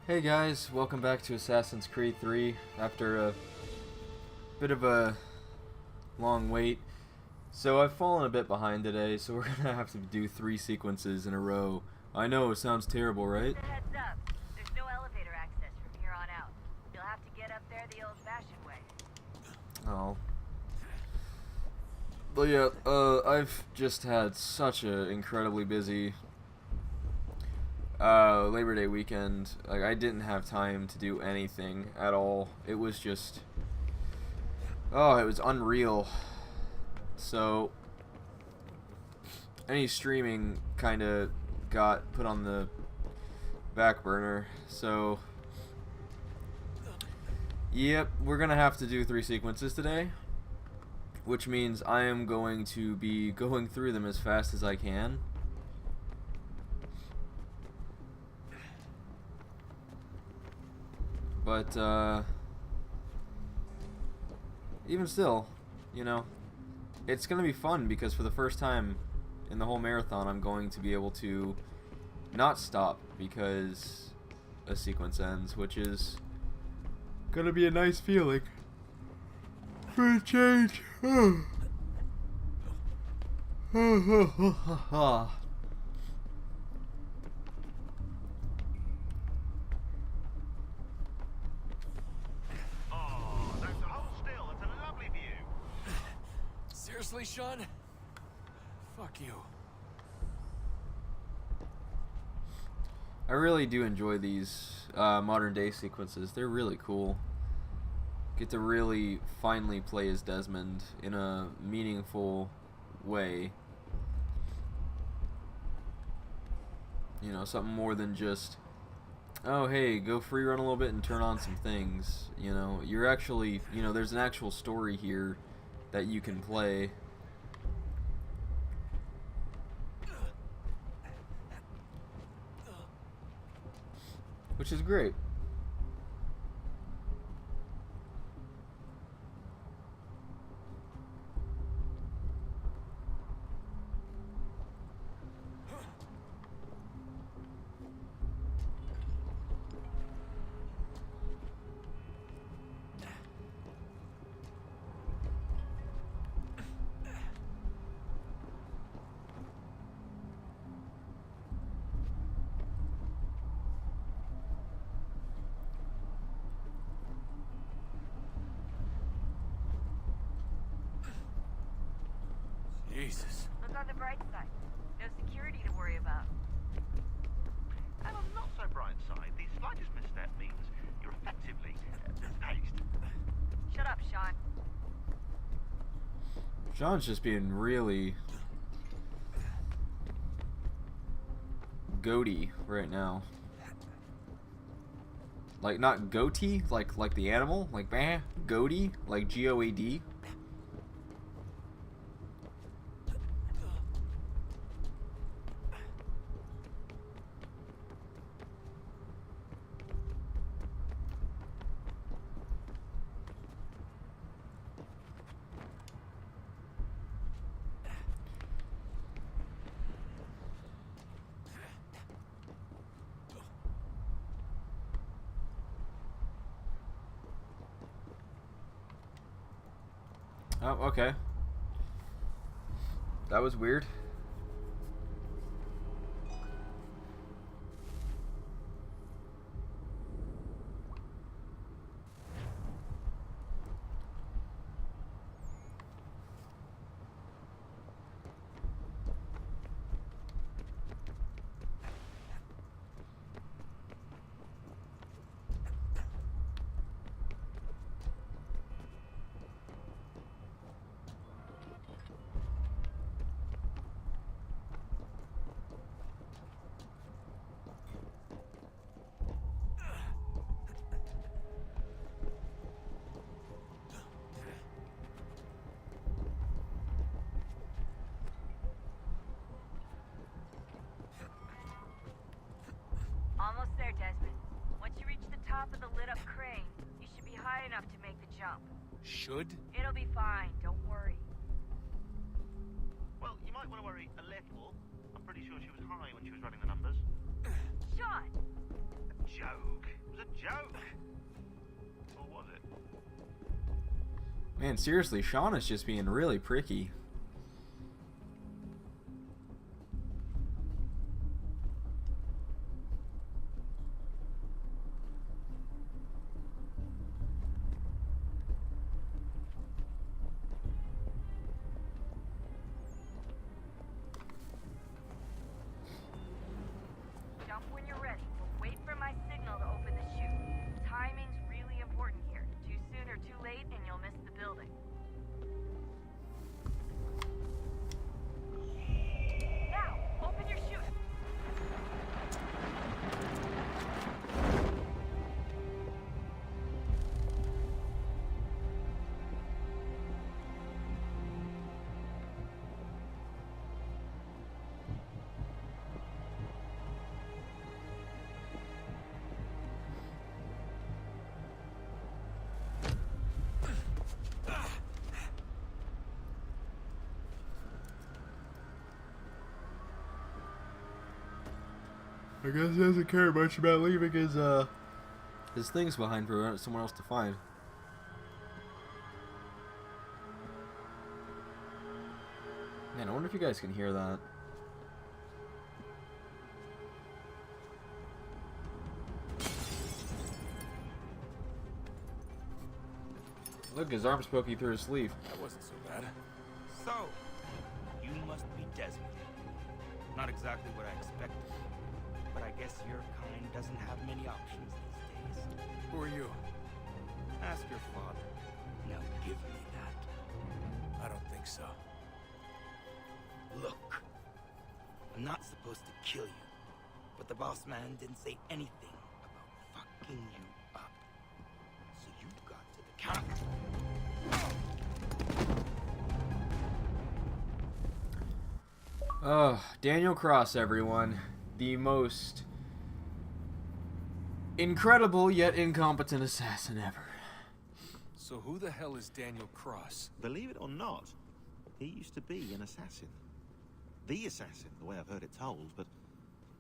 Hey guys, welcome back to Assassin's Creed 3 after a bit of a long wait. So I've fallen a bit behind today, so we're gonna have to do 3 sequences in a row. I know, it sounds terrible, right? Just a heads up. There's no elevator access from here on out. You'll have to get up there the old-fashioned way. Oh. But yeah, I've just had such an incredibly busy Labor Day weekend. Like, I didn't have time to do anything at all. It was just, oh, it was unreal. So any streaming kind of got put on the back burner. So yep, we're gonna have to do 3 sequences today, which means I am going to be going through them as fast as I can. But even still, you know, it's going to be fun because for the first time in the whole marathon, I'm going to be able to not stop because a sequence ends, which is going to be a nice feeling for a change. Seriously, Sean? Fuck you. I really do enjoy these modern day sequences. They're really cool. Get to really finally play as Desmond in a meaningful way. You know, something more than just, oh hey, go free run a little bit and turn on some things. You know, you're actually, you know, there's an actual story here that you can play. Which is great. Jesus. Look on the bright side. No security to worry about. And on the not so bright side, the slightest misstep means you're effectively hazed. Shut up, Sean. Sean's just being really goaty right now. Like, not goatee, like the animal, like bah, goaty, like G-O-A-D. Oh, okay. That was weird. Almost there, Desmond. Once you reach the top of the lit-up crane, you should be high enough to make the jump. Should? It'll be fine. Don't worry. Well, you might want to worry a little. I'm pretty sure she was high when she was running the numbers. Sean! A joke. joke. Or was it? Man, seriously, Sean is just being really pricky. Jump when you're ready. But wait for my signal to open the chute. Timing's really important here. Too soon or too late, and you'll miss the building. Now, open your chute. I guess he doesn't care much about leaving his things behind for someone else to find. Man, I wonder if you guys can hear that. Look, his arm's poking through his sleeve. That wasn't so bad. So, you must be Desmond. Not exactly what I expected, but I guess your kind doesn't have many options these days. Who are you? Ask your father. Now give me that. I don't think so. Look, I'm not supposed to kill you, but the boss man didn't say anything about fucking you up. So you got to the counter. Oh, Daniel Cross, everyone. The most incredible yet incompetent assassin ever. So who the hell is Daniel Cross? Believe it or not, he used to be an assassin. The assassin, the way I've heard it told, but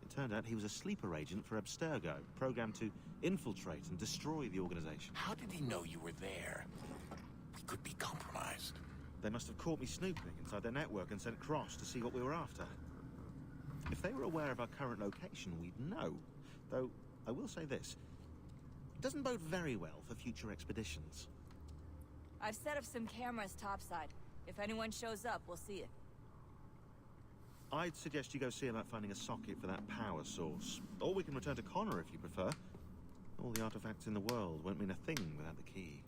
it turned out he was a sleeper agent for Abstergo, programmed to infiltrate and destroy the organization. How did he know you were there? We could be compromised. They must have caught me snooping inside their network and sent Cross to see what we were after. If they were aware of our current location, we'd know. Though, I will say this. It doesn't bode very well for future expeditions. I've set up some cameras topside. If anyone shows up, we'll see it. I'd suggest you go see about finding a socket for that power source. Or we can return to Connor if you prefer. All the artifacts in the world won't mean a thing without the key.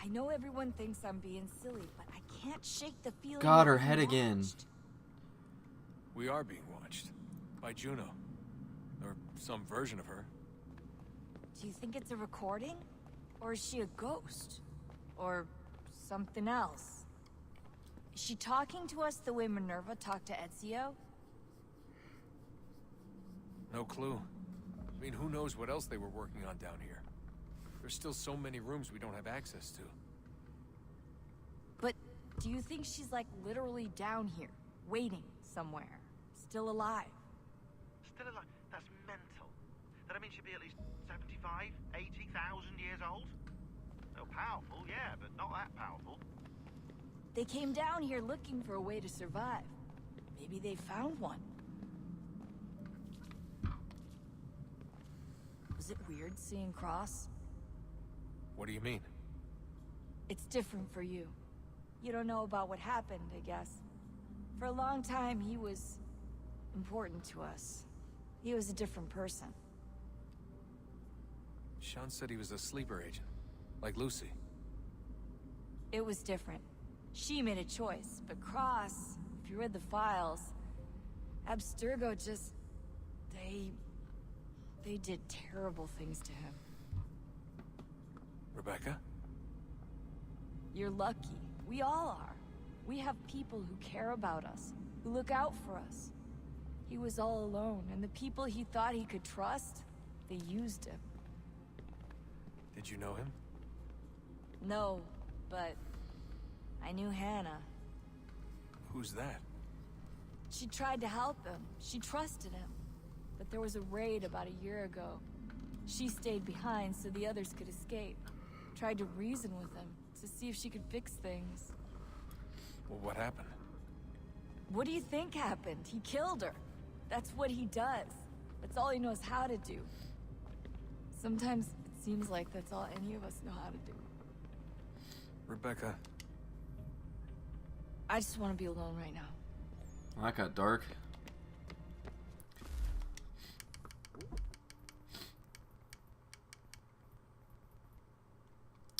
I know everyone thinks I'm being silly, but I can't shake the feeling. God, that her I'm head again. watched. We are being watched. By Juno. Or some version of her. Do you think it's a recording? Or is she a ghost? Or something else? Is she talking to us the way Minerva talked to Ezio? No clue. I mean, who knows what else they were working on down here? There's still so many rooms we don't have access to. But do you think she's like literally down here, waiting somewhere, still alive? Still alive? That's mental. That means she'd be at least 75, 80,000 years old? So powerful, yeah, but not that powerful. They came down here looking for a way to survive. Maybe they found one. Was it weird seeing Cross? What do you mean? It's different for you. You don't know about what happened, I guess. For a long time, he was important to us. He was a different person. Sean said he was a sleeper agent. Like Lucy. It was different. She made a choice, but Cross, if you read the files, Abstergo just... They did terrible things to him. Rebecca? You're lucky. We all are. We have people who care about us, who look out for us. He was all alone, and the people he thought he could trust, they used him. Did you know him? No, but I knew Hannah. Who's that? She tried to help him. She trusted him. But there was a raid about a year ago. She stayed behind so the others could escape. Tried to reason with him to see if she could fix things. Well, what happened? What do you think happened? He killed her. That's what he does. That's all he knows how to do. Sometimes it seems like that's all any of us know how to do. Rebecca, I just want to be alone right now. Well, that got dark.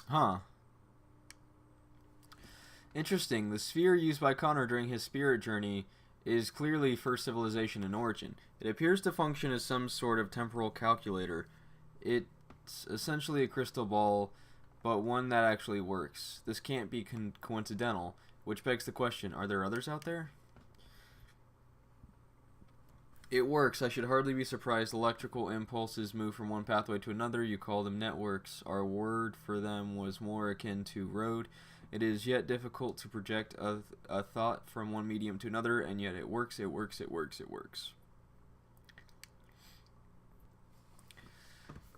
Huh. Interesting. The sphere used by Connor during his spirit journey is clearly first civilization in origin. It appears to function as some sort of temporal calculator. It's essentially a crystal ball, but one that actually works. This can't be coincidental, which begs the question, are there others out there? It works. I should hardly be surprised. Electrical impulses move from one pathway to another. You call them networks. Our word for them was more akin to road. It is yet difficult to project a thought from one medium to another, and yet it works, it works, it works, it works.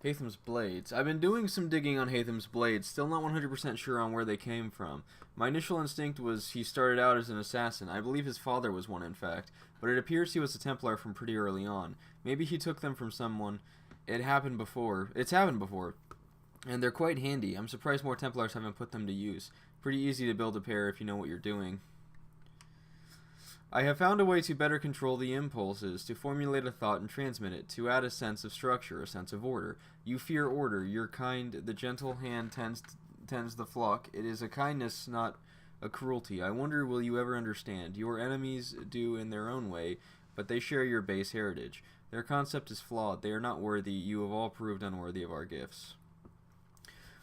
Hatham's Blades. I've been doing some digging on Hatham's Blades, still not 100% sure on where they came from. My initial instinct was he started out as an assassin. I believe his father was one, in fact, but it appears he was a Templar from pretty early on. Maybe he took them from someone. It's happened before, and they're quite handy. I'm surprised more Templars haven't put them to use. Pretty easy to build a pair if you know what you're doing. I have found a way to better control the impulses, to formulate a thought and transmit it, to add a sense of structure, a sense of order. You fear order, your kind, the gentle hand tends the flock. It is a kindness, not a cruelty. I wonder, will you ever understand? Your enemies do in their own way, but they share your base heritage. Their concept is flawed. They are not worthy. You have all proved unworthy of our gifts.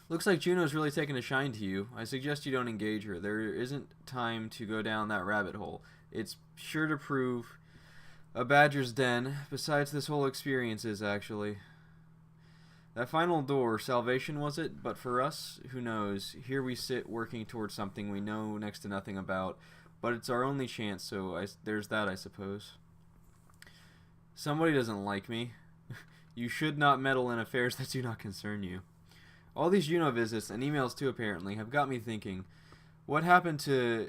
Looks like Juno's really taken a shine to you. I suggest you don't engage her. There isn't time to go down that rabbit hole. It's sure to prove a badger's den. Besides, this whole experience is, actually. That final door, salvation was it? But for us, who knows? Here we sit working towards something we know next to nothing about. But it's our only chance, so there's that, I suppose. Somebody doesn't like me. You should not meddle in affairs that do not concern you. All these Juno visits, and emails too apparently, have got me thinking. What happened to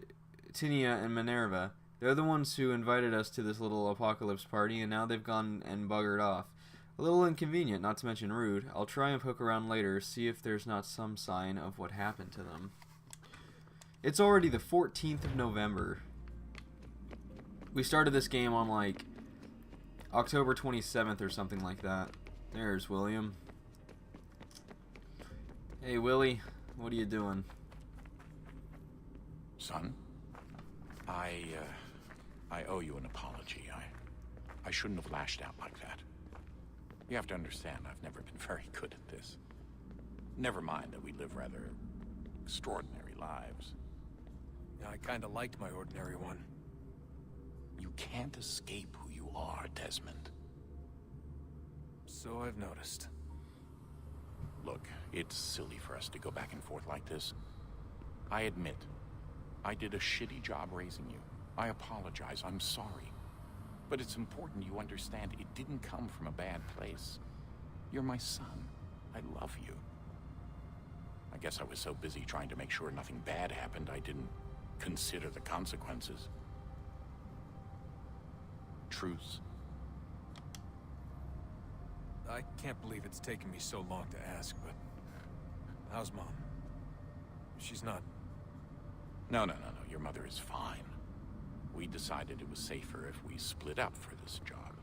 Tinia and Minerva? They're the ones who invited us to this little apocalypse party, and now they've gone and buggered off. A little inconvenient, not to mention rude. I'll try and poke around later, see if there's not some sign of what happened to them. It's already the 14th of November. We started this game on, like, October 27th or something like that. There's William. Hey, Willie. What are you doing? Son, I owe you an apology. I shouldn't have lashed out like that. You have to understand, I've never been very good at this. Never mind that we live rather extraordinary lives. Yeah, I kinda liked my ordinary one. You can't escape who you are, Desmond. So I've noticed. Look, it's silly for us to go back and forth like this. I admit, I did a shitty job raising you. I apologize, I'm sorry. But it's important you understand it didn't come from a bad place. You're my son. I love you. I guess I was so busy trying to make sure nothing bad happened, I didn't consider the consequences. Truce. I can't believe it's taken me so long to ask, but... how's Mom? She's not... No. Your mother is fine. We decided it was safer if we split up for this job.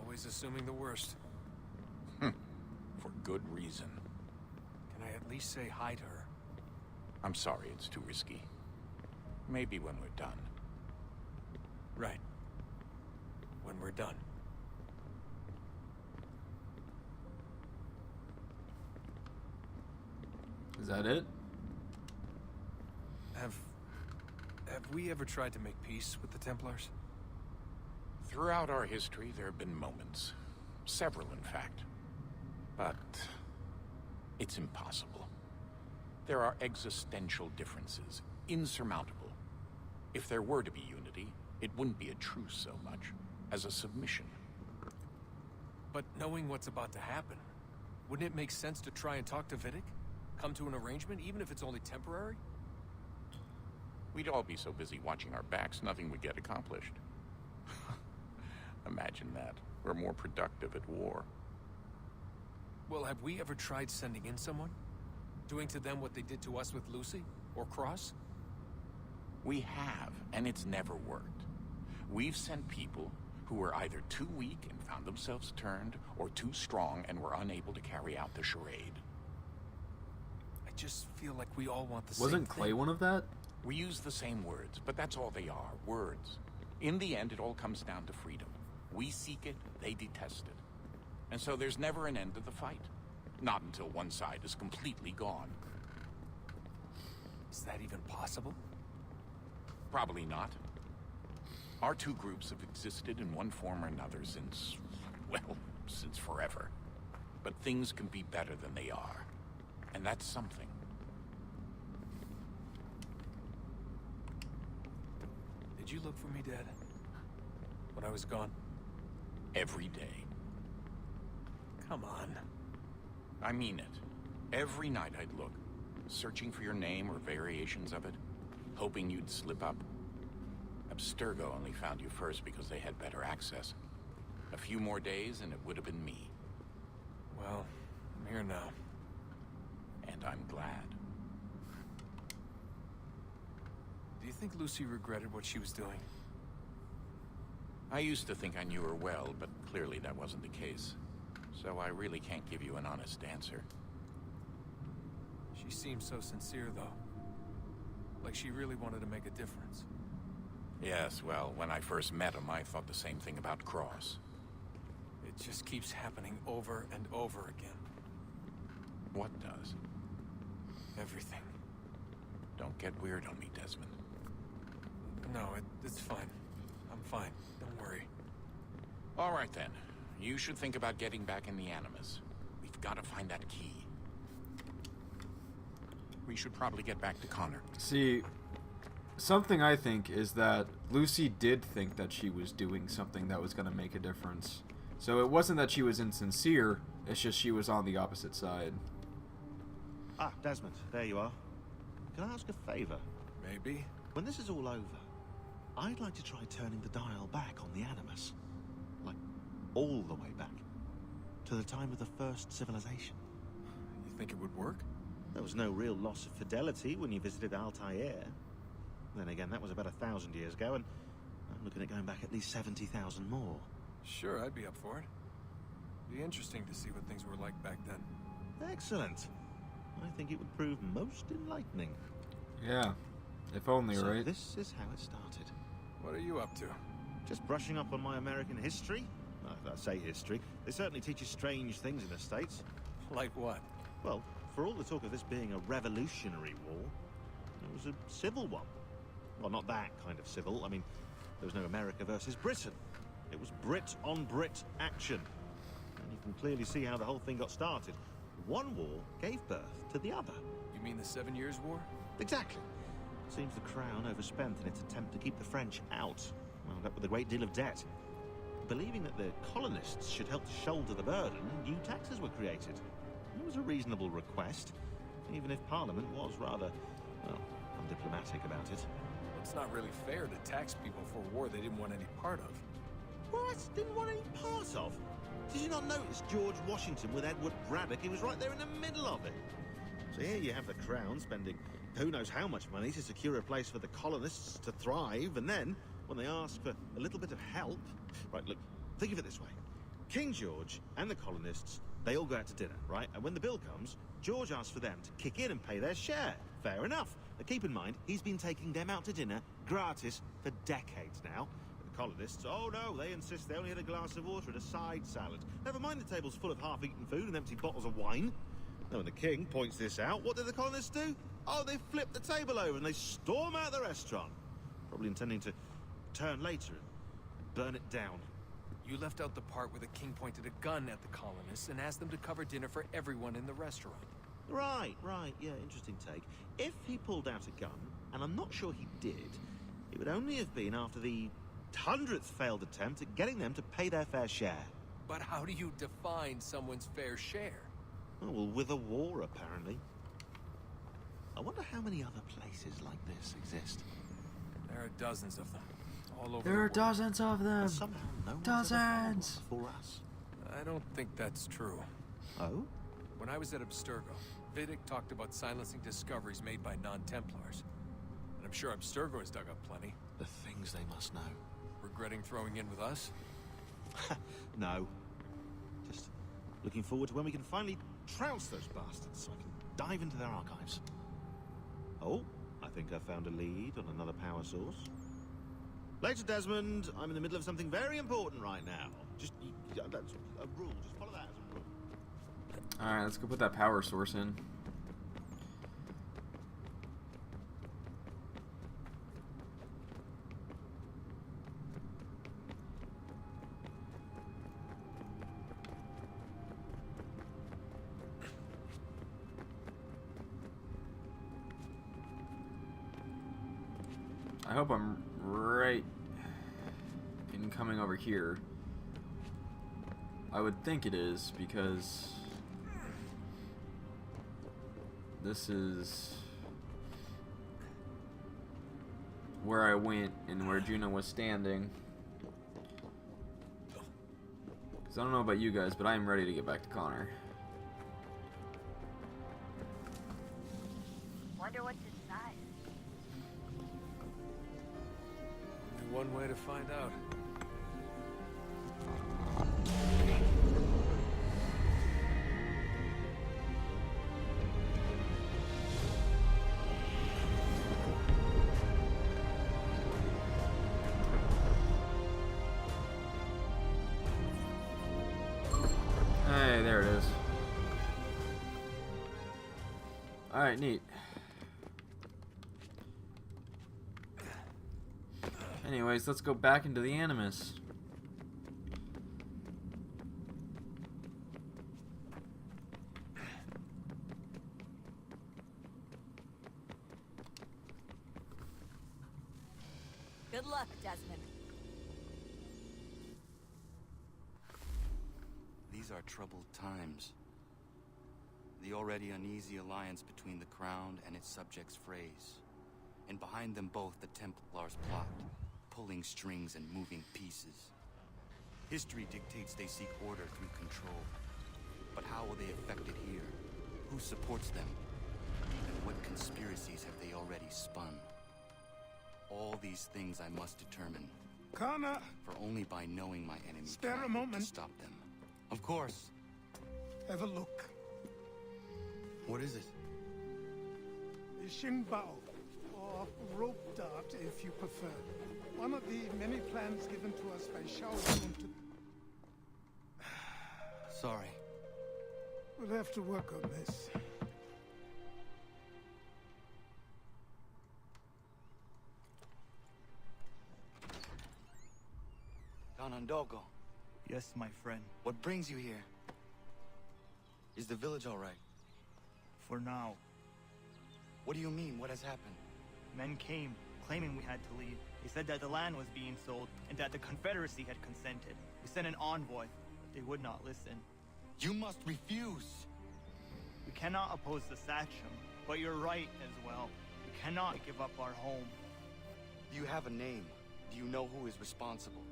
Always assuming the worst. For good reason. Can I at least say hi to her? I'm sorry, it's too risky. Maybe when we're done. Right. When we're done. Is that it? Have we ever tried to make peace with the Templars? Throughout our history, there have been moments. Several, in fact. But it's impossible. There are existential differences. insurmountable. If there were to be unity, it wouldn't be a truce so much as a submission. But knowing what's about to happen, wouldn't it make sense to try and talk to Vidic? Come to an arrangement, even if it's only temporary? We'd all be so busy watching our backs, nothing would get accomplished. Imagine that. We're more productive at war. Well, have we ever tried sending in someone? Doing to them what they did to us with Lucy? Or Cross? We have, and it's never worked. We've sent people who were either too weak and found themselves turned, or too strong and were unable to carry out the charade. I just feel like we all want the same Wasn't Clay thing. one of that? We use the same words, but that's all they are, words. In the end, it all comes down to freedom. We seek it, they detest it. And so there's never an end to the fight. Not until one side is completely gone. Is that even possible? Probably not. Our two groups have existed in one form or another since, well, since forever. But things can be better than they are. And that's something. Did you look for me, Dad? When I was gone? Every day. Come on. I mean it. Every night I'd look, searching for your name or variations of it, hoping you'd slip up. Abstergo only found you first because they had better access. A few more days and it would have been me. Well, I'm here now. And I'm glad. Do you think Lucy regretted what she was doing? I used to think I knew her well, but clearly that wasn't the case. So I really can't give you an honest answer. She seemed so sincere, though. Like she really wanted to make a difference. Yes, well, when I first met him, I thought the same thing about Cross. It just keeps happening over and over again. What does? Everything. Don't get weird on me, Desmond. No, it's fine. I'm fine. Don't worry. All right, then. You should think about getting back in the Animus. We've got to find that key. We should probably get back to Connor. See, something I think is that Lucy did think that she was doing something that was going to make a difference. So it wasn't that she was insincere, it's just she was on the opposite side. Ah, Desmond, there you are. Can I ask a favor? Maybe. When this is all over, I'd like to try turning the dial back on the Animus. Like, all the way back. To the time of the first civilization. You think it would work? There was no real loss of fidelity when you visited Altair. Then again, that was about 1,000 years ago, and I'm looking at going back at least 70,000 more. Sure, I'd be up for it. Be interesting to see what things were like back then. Excellent. I think it would prove most enlightening. Yeah, if only, So right? this is how it started. What are you up to? Just brushing up on my American history. Well, if I say history, they certainly teach you strange things in the States. Like what? Well, for all the talk of this being a revolutionary war, it was a civil one. Well, not that kind of civil. I mean, there was no America versus Britain. It was Brit on Brit action. And you can clearly see how the whole thing got started. One war gave birth to the other. You mean the 7 Years' War? Exactly. Seems the Crown overspent in its attempt to keep the French out, wound up with a great deal of debt. Believing that the colonists should help to shoulder the burden, new taxes were created. It was a reasonable request, even if Parliament was rather, well, undiplomatic about it. It's not really fair to tax people for a war they didn't want any part of. What? Didn't want any part of? Did you not notice George Washington with Edward Braddock? He was right there in the middle of it. So here you have the Crown spending who knows how much money to secure a place for the colonists to thrive, and then, when they ask for a little bit of help... Right, look, think of it this way. King George and the colonists, they all go out to dinner, right? And when the bill comes, George asks for them to kick in and pay their share. Fair enough. But keep in mind, he's been taking them out to dinner gratis for decades now. The colonists, oh no, they insist they only had a glass of water and a side salad. Never mind the table's full of half-eaten food and empty bottles of wine. Now when the king points this out, what do the colonists do? Oh, they flip the table over and they storm out the restaurant. Probably intending to return later and burn it down. You left out the part where the king pointed a gun at the colonists and asked them to cover dinner for everyone in the restaurant. Right, yeah, interesting take. If he pulled out a gun, and I'm not sure he did, it would only have been after the 100th failed attempt at getting them to pay their fair share. But how do you define someone's fair share? Oh, well, with a war, apparently. I wonder how many other places like this exist. There are dozens of them, all over There the are world. dozens of them. And somehow no one's ever found Dozens. one for us. I don't think that's true. Oh? When I was at Abstergo, Vidic talked about silencing discoveries made by non-Templars. And I'm sure Abstergo has dug up plenty. The things they must know. Regretting throwing in with us? No. Just looking forward to when we can finally trounce those bastards so I can dive into their archives. Oh, I think I found a lead on another power source. Later, Desmond. I'm in the middle of something very important right now. That's a rule. Just follow that as a rule. Alright, let's go put that power source in. I hope I'm right in coming over here. I would think it is, because this is where I went and where Juno was standing. Because I don't know about you guys, but I am ready to get back to Connor. Wonder what's inside. Only one way to find out. Hey, there it is. Alright, neat. Anyways, let's go back into the Animus. Good luck, Desmond. These are troubled times. The already uneasy alliance between the Crown and its subjects frays. And behind them both the Templars plot, pulling strings and moving pieces. History dictates they seek order through control. But how will they affect it here? Who supports them? And what conspiracies have they already spun? All these things I must determine. Connor! For only by knowing my enemy Spare can I a hope moment. to stop them. Of course. Have a look. What is it? The Xingbao, or rope dart if you prefer. One of the many plans given to us by Shao Kahn to... Sorry. We'll have to work on this. Ganondogo, Yes, my friend. what brings you here? Is the village all right? For now, What do you mean? What has happened? men came, claiming we had to leave. They said that the land was being sold, and that the Confederacy had consented. We sent an envoy, but they would not listen. You must refuse! We cannot oppose the Sachem, but you're right as well. We cannot give up our home. Do you have a name? Do you know who is responsible?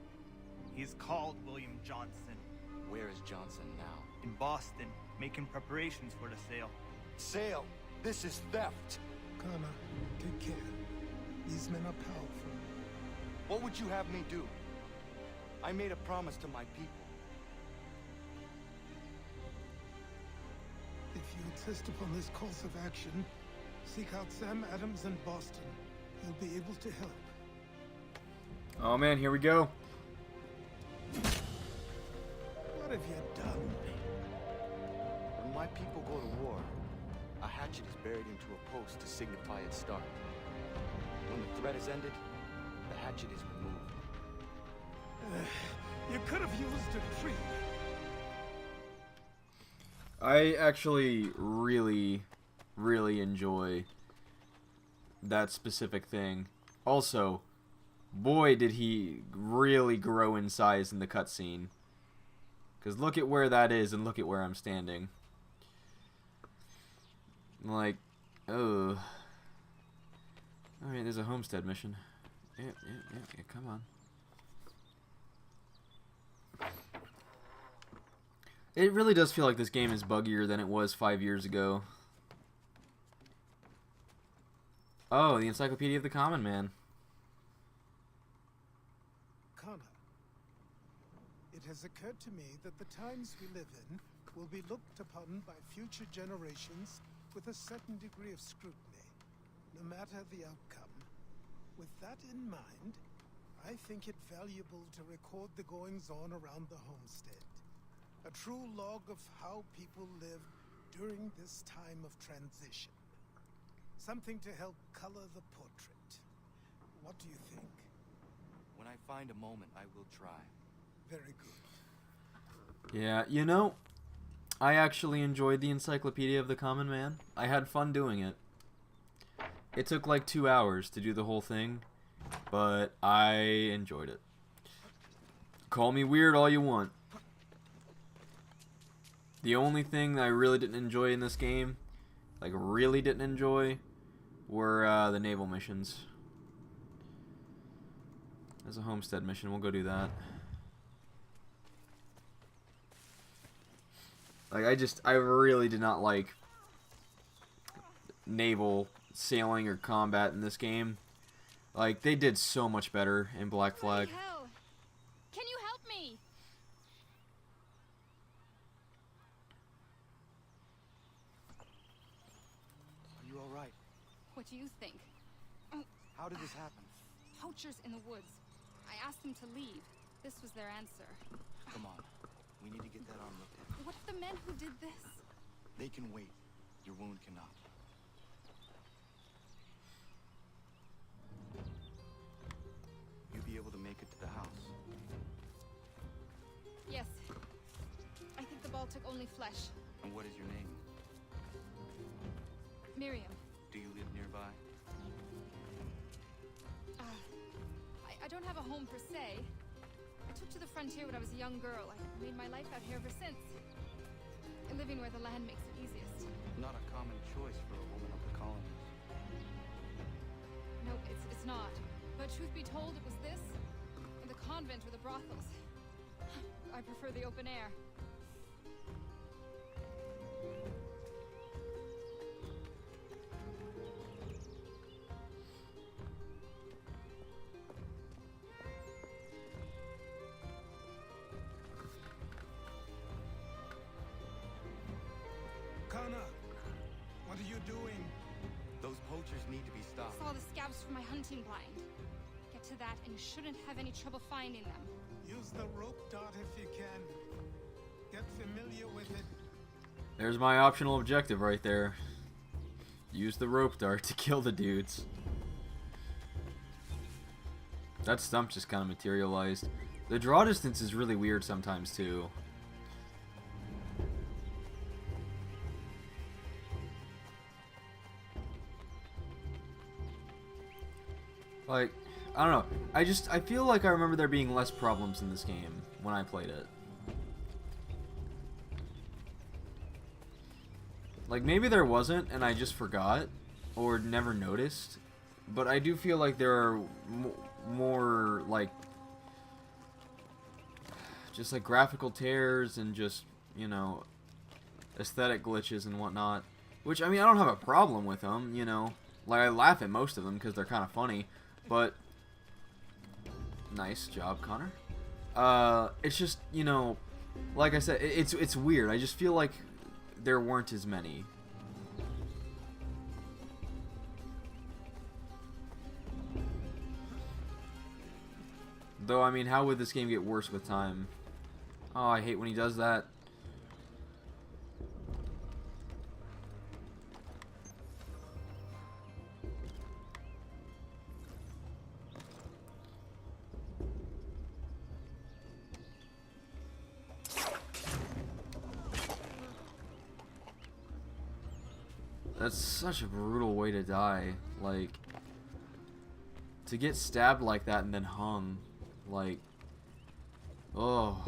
He's called William Johnson. Where is Johnson now? In Boston, making preparations for the sale. Sale! This is theft! Connor, take care. These men are powerful. What would you have me do? I made a promise to my people. If you insist upon this course of action, seek out Sam Adams in Boston. He'll be able to help. Oh man, here we go. What have you done? When my people go to war, a hatchet is buried into a post to signify its start. When the threat is ended, the hatchet is removed. You could have used a tree. I actually really, really enjoy that specific thing. Also, boy, did he really grow in size in the cutscene. Because look at where that is and look at where I'm standing. Like, oh. Alright, there's a homestead mission. Yeah, come on. It really does feel like this game is buggier than it was 5 years ago. Oh, the Encyclopedia of the Common Man. Connor, it has occurred to me that the times we live in will be looked upon by future generations with a certain degree of scrutiny, no matter the outcome. With that in mind, I think it valuable to record the goings-on around the homestead. A true log of how people lived during this time of transition. Something to help color the portrait. What do you think? When I find a moment, I will try. Very good. Yeah, you know, I actually enjoyed the Encyclopedia of the Common Man. I had fun doing it. It took like 2 hours to do the whole thing, but I enjoyed it. Call me weird all you want. The only thing that I really didn't enjoy in this game, like really didn't enjoy, were the naval missions. There's a homestead mission, we'll go do that. Like, I really did not like naval sailing or combat in this game. Like, they did so much better in Black Flag. Bloody hell. Can you help me? Are you alright? What do you think? How did this happen? Poachers in the woods. I asked them to leave. This was their answer. Come on. We need to get that arm looked at. What if the men who did this? They can wait. Your wound cannot. You'll be able to make it to the house. Yes. I think the ball took only flesh. And what is your name? Miriam. Do you live nearby? I don't have a home per se. I took to the frontier when I was a young girl. I made my life out here ever since. Living where the land makes it easiest. Not a common choice for a woman of the colonies. No, it's not. But truth be told, it was this, and the convent or the brothels. I prefer the open air. Connor, what are you doing? Those poachers need to be stopped. Saw the scabs from my hunting blind. Get to that, and you shouldn't have any trouble finding them. Use the rope dart if you can. Get familiar with it. There's my optional objective right there. Use the rope dart to kill the dudes. That stump just kind of materialized. The draw distance is really weird sometimes too. Like, I don't know. I feel like I remember there being less problems in this game when I played it. Like, maybe there wasn't and I just forgot or never noticed. But I do feel like there are more, like, just like graphical tears and just, you know, aesthetic glitches and whatnot. Which, I mean, I don't have a problem with them, you know. Like, I laugh at most of them because they're kind of funny. But, nice job, Connor. It's just, you know, like I said, it's weird. I just feel like there weren't as many. Though, I mean, how would this game get worse with time? Oh, I hate when he does that. That's such a brutal way to die. Like, to get stabbed like that and then hung. Like, oh.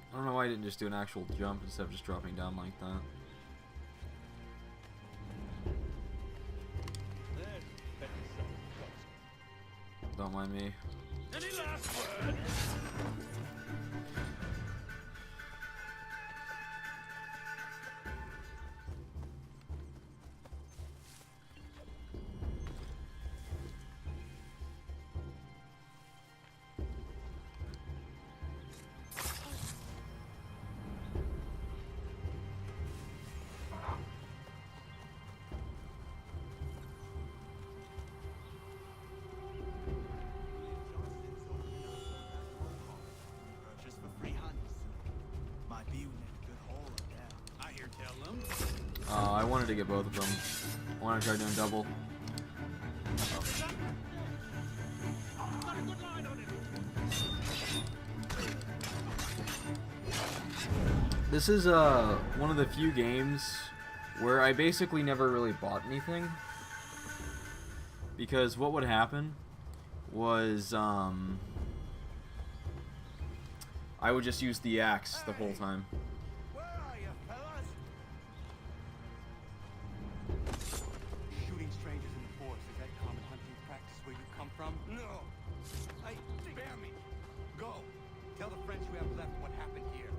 I don't know why I didn't just do an actual jump instead of just dropping down like that. Don't mind me. Any last word? I wanted to get both of them. I want to try doing double. This is one of the few games where I basically never really bought anything, because what would happen was I would just use the axe the whole time. Shooting strangers in the forest, is that common hunting practice where you come from? No! Spare me! Go! Tell the friends you have left what happened here.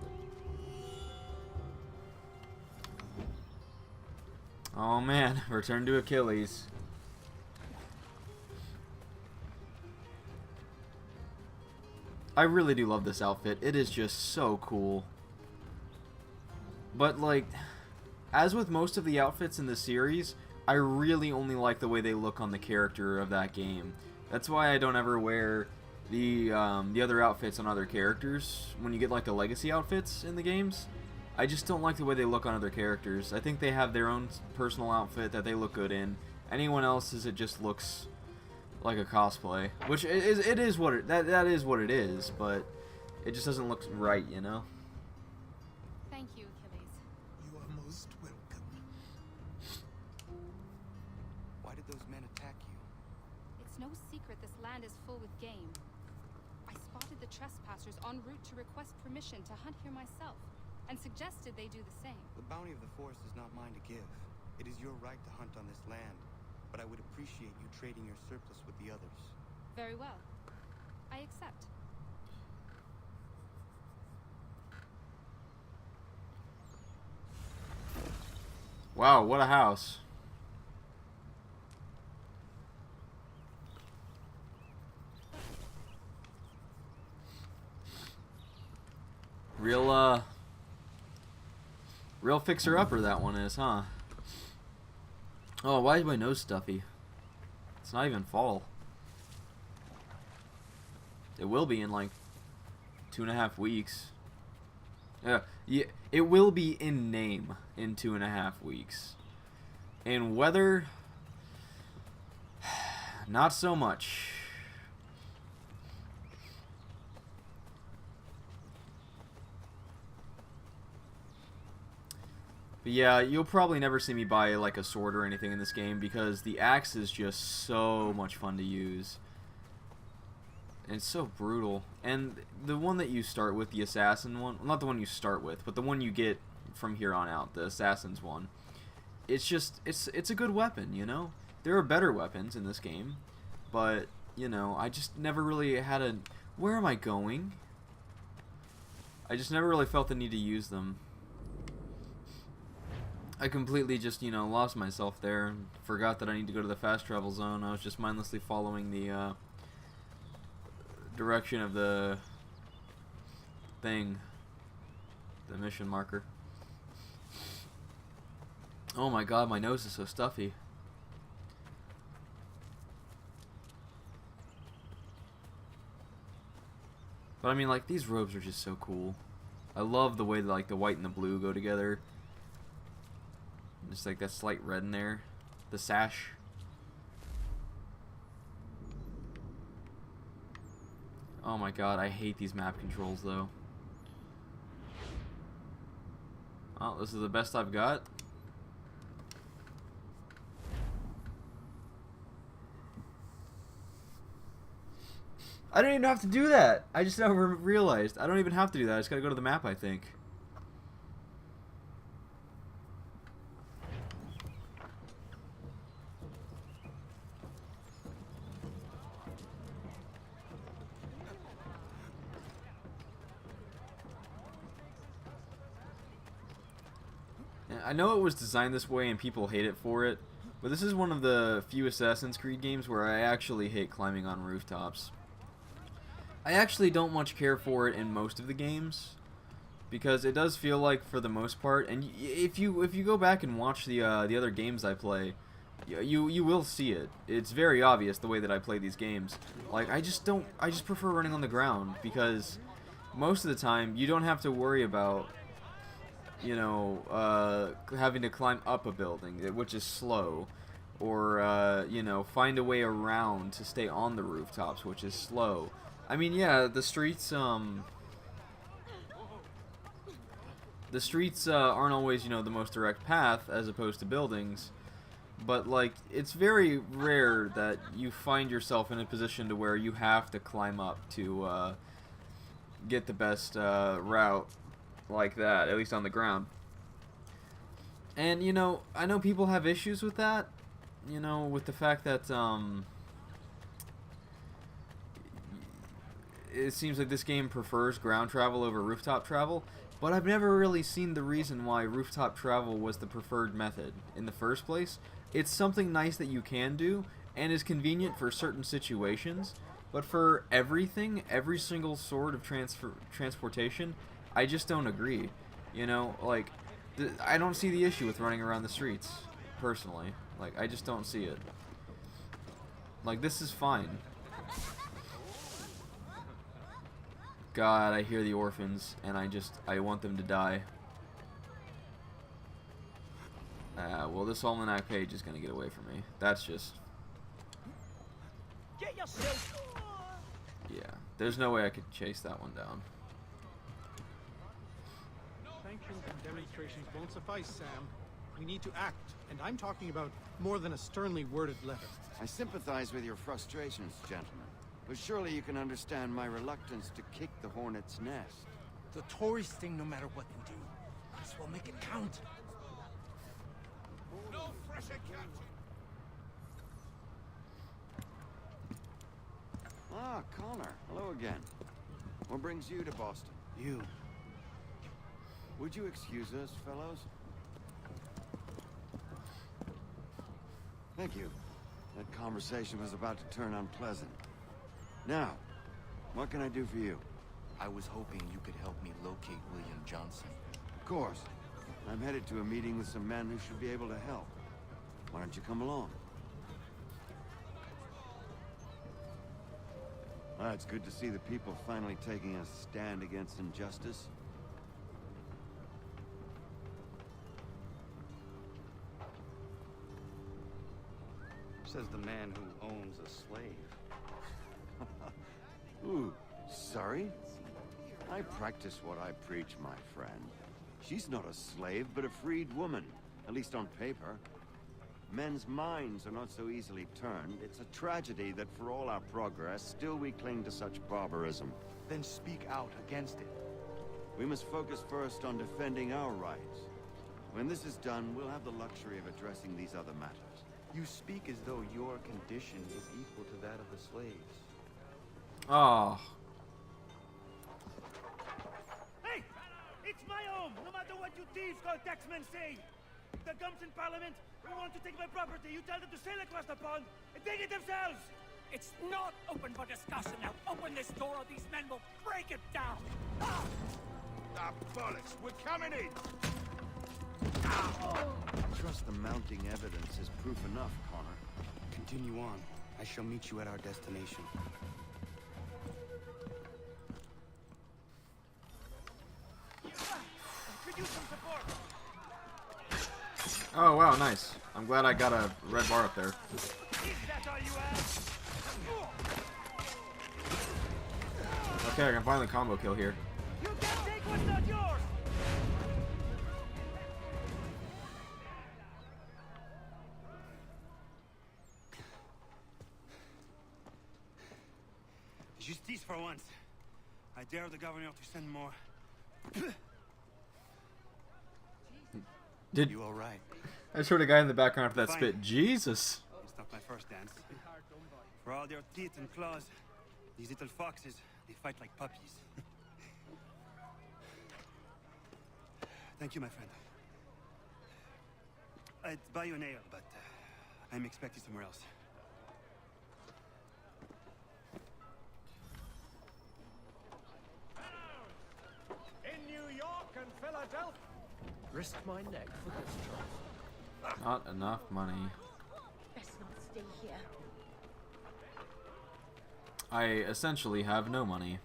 Oh man, return to Achilles. I really do love this outfit. It is just so cool. But like, as with most of the outfits in the series, I really only like the way they look on the character of that game. That's why I don't ever wear the other outfits on other characters when you get like the legacy outfits in the games. I just don't like the way they look on other characters. I think they have their own personal outfit that they look good in. Anyone else's, it just looks like a cosplay, which it is what that is what it is, but it just doesn't look right, you know. Thank you, Achilles. You are most welcome. Why did those men attack you? It's no secret this land is full with game. I spotted the trespassers en route to request permission to hunt here myself, and suggested they do the same. The bounty of the forest is not mine to give. It is your right to hunt on this land, but I would appreciate you trading your surplus with the others. Very well. I accept. Wow, what a house. Real fixer-upper that one is, huh? Oh, why is my nose stuffy? It's not even fall. It will be in like 2.5 weeks. Yeah, it will be in name in 2.5 weeks. In weather, not so much. But yeah, you'll probably never see me buy like a sword or anything in this game because the axe is just so much fun to use. And it's so brutal. And the one that you start with, the assassin one, not the one you start with, but the one you get from here on out, the assassin's one. It's just, it's a good weapon, you know? There are better weapons in this game, but, you know, I just never really had a... Where am I going? I just never really felt the need to use them. I completely just, you know, lost myself there and forgot that I need to go to the fast travel zone. I was just mindlessly following the direction of the thing, the mission marker. Oh my god, my nose is so stuffy. But I mean, like, these robes are just so cool. I love the way that, like, the white and the blue go together. Just like that slight red in there. The sash. Oh my god, I hate these map controls though. Oh, this is the best I've got. I don't even have to do that. I just never realized. I don't even have to do that. I just gotta go to the map, I think. I know it was designed this way and people hate it for it, but this is one of the few Assassin's Creed games where I actually hate climbing on rooftops. I actually don't much care for it in most of the games, because it does feel like, for the most part, and if you go back and watch the other games I play, you will see it. It's very obvious the way that I play these games. Like, I just prefer running on the ground, because most of the time you don't have to worry about, you know, having to climb up a building, which is slow, or you know, find a way around to stay on the rooftops, which is slow. I mean, yeah, the streets aren't always, you know, the most direct path as opposed to buildings, but like, it's very rare that you find yourself in a position to where you have to climb up to get the best route like that, at least on the ground. And, you know, I know people have issues with that, you know, with the fact that it seems like this game prefers ground travel over rooftop travel, but I've never really seen the reason why rooftop travel was the preferred method in the first place. It's something nice that you can do and is convenient for certain situations, but for everything, every single sort of transportation, I just don't agree. You know, like, I don't see the issue with running around the streets, personally. Like, I just don't see it. Like, this is fine. God, I hear the orphans, and I want them to die. Well, this almanac page is gonna get away from me. That's just... Get yourself. Yeah, there's no way I could chase that one down. Sanctions and demonstrations won't suffice, Sam. We need to act, and I'm talking about more than a sternly worded letter. I sympathize with your frustrations, gentlemen, but surely you can understand my reluctance to kick the hornet's nest. The Tories thing, no matter what you do, might as well make it count. No fresh account. Ah, Connor. Hello again. What brings you to Boston? You. Would you excuse us, fellows? Thank you. That conversation was about to turn unpleasant. Now, what can I do for you? I was hoping you could help me locate William Johnson. Of course. I'm headed to a meeting with some men who should be able to help. Why don't you come along? Ah, it's good to see the people finally taking a stand against injustice. Says the man who owns a slave. Ooh, sorry? I practice what I preach, my friend. She's not a slave, but a freed woman, at least on paper. Men's minds are not so easily turned. It's a tragedy that for all our progress, still we cling to such barbarism. Then speak out against it. We must focus first on defending our rights. When this is done, we'll have the luxury of addressing these other matters. You speak as though your condition is equal to that of the slaves. Oh. Hey! It's my home, no matter what you thieves called taxmen say! The gums in Parliament who want to take my property, you tell them to sail across the pond and take it themselves! It's not open for discussion now. Open this door or these men will break it down. Ah! Ah, bollocks! We're coming in! I trust the mounting evidence is proof enough, Connor. Continue on. I shall meet you at our destination. Oh wow, nice. I'm glad I got a red bar up there. Is that all you have? Okay, I can finally combo kill here. You can't take what's not yours! Justice for once. I dare the governor to send more. Did You all right? I just heard a guy in the background for that Fine. spit. Jesus. It's not my first dance. For all their teeth and claws, these little foxes, they fight like puppies. Thank you, my friend. I'd buy you an ale, but I'm expecting somewhere else. In New York and Philadelphia. Risk my neck for this job. Not enough money. Best not stay here. I essentially have no money.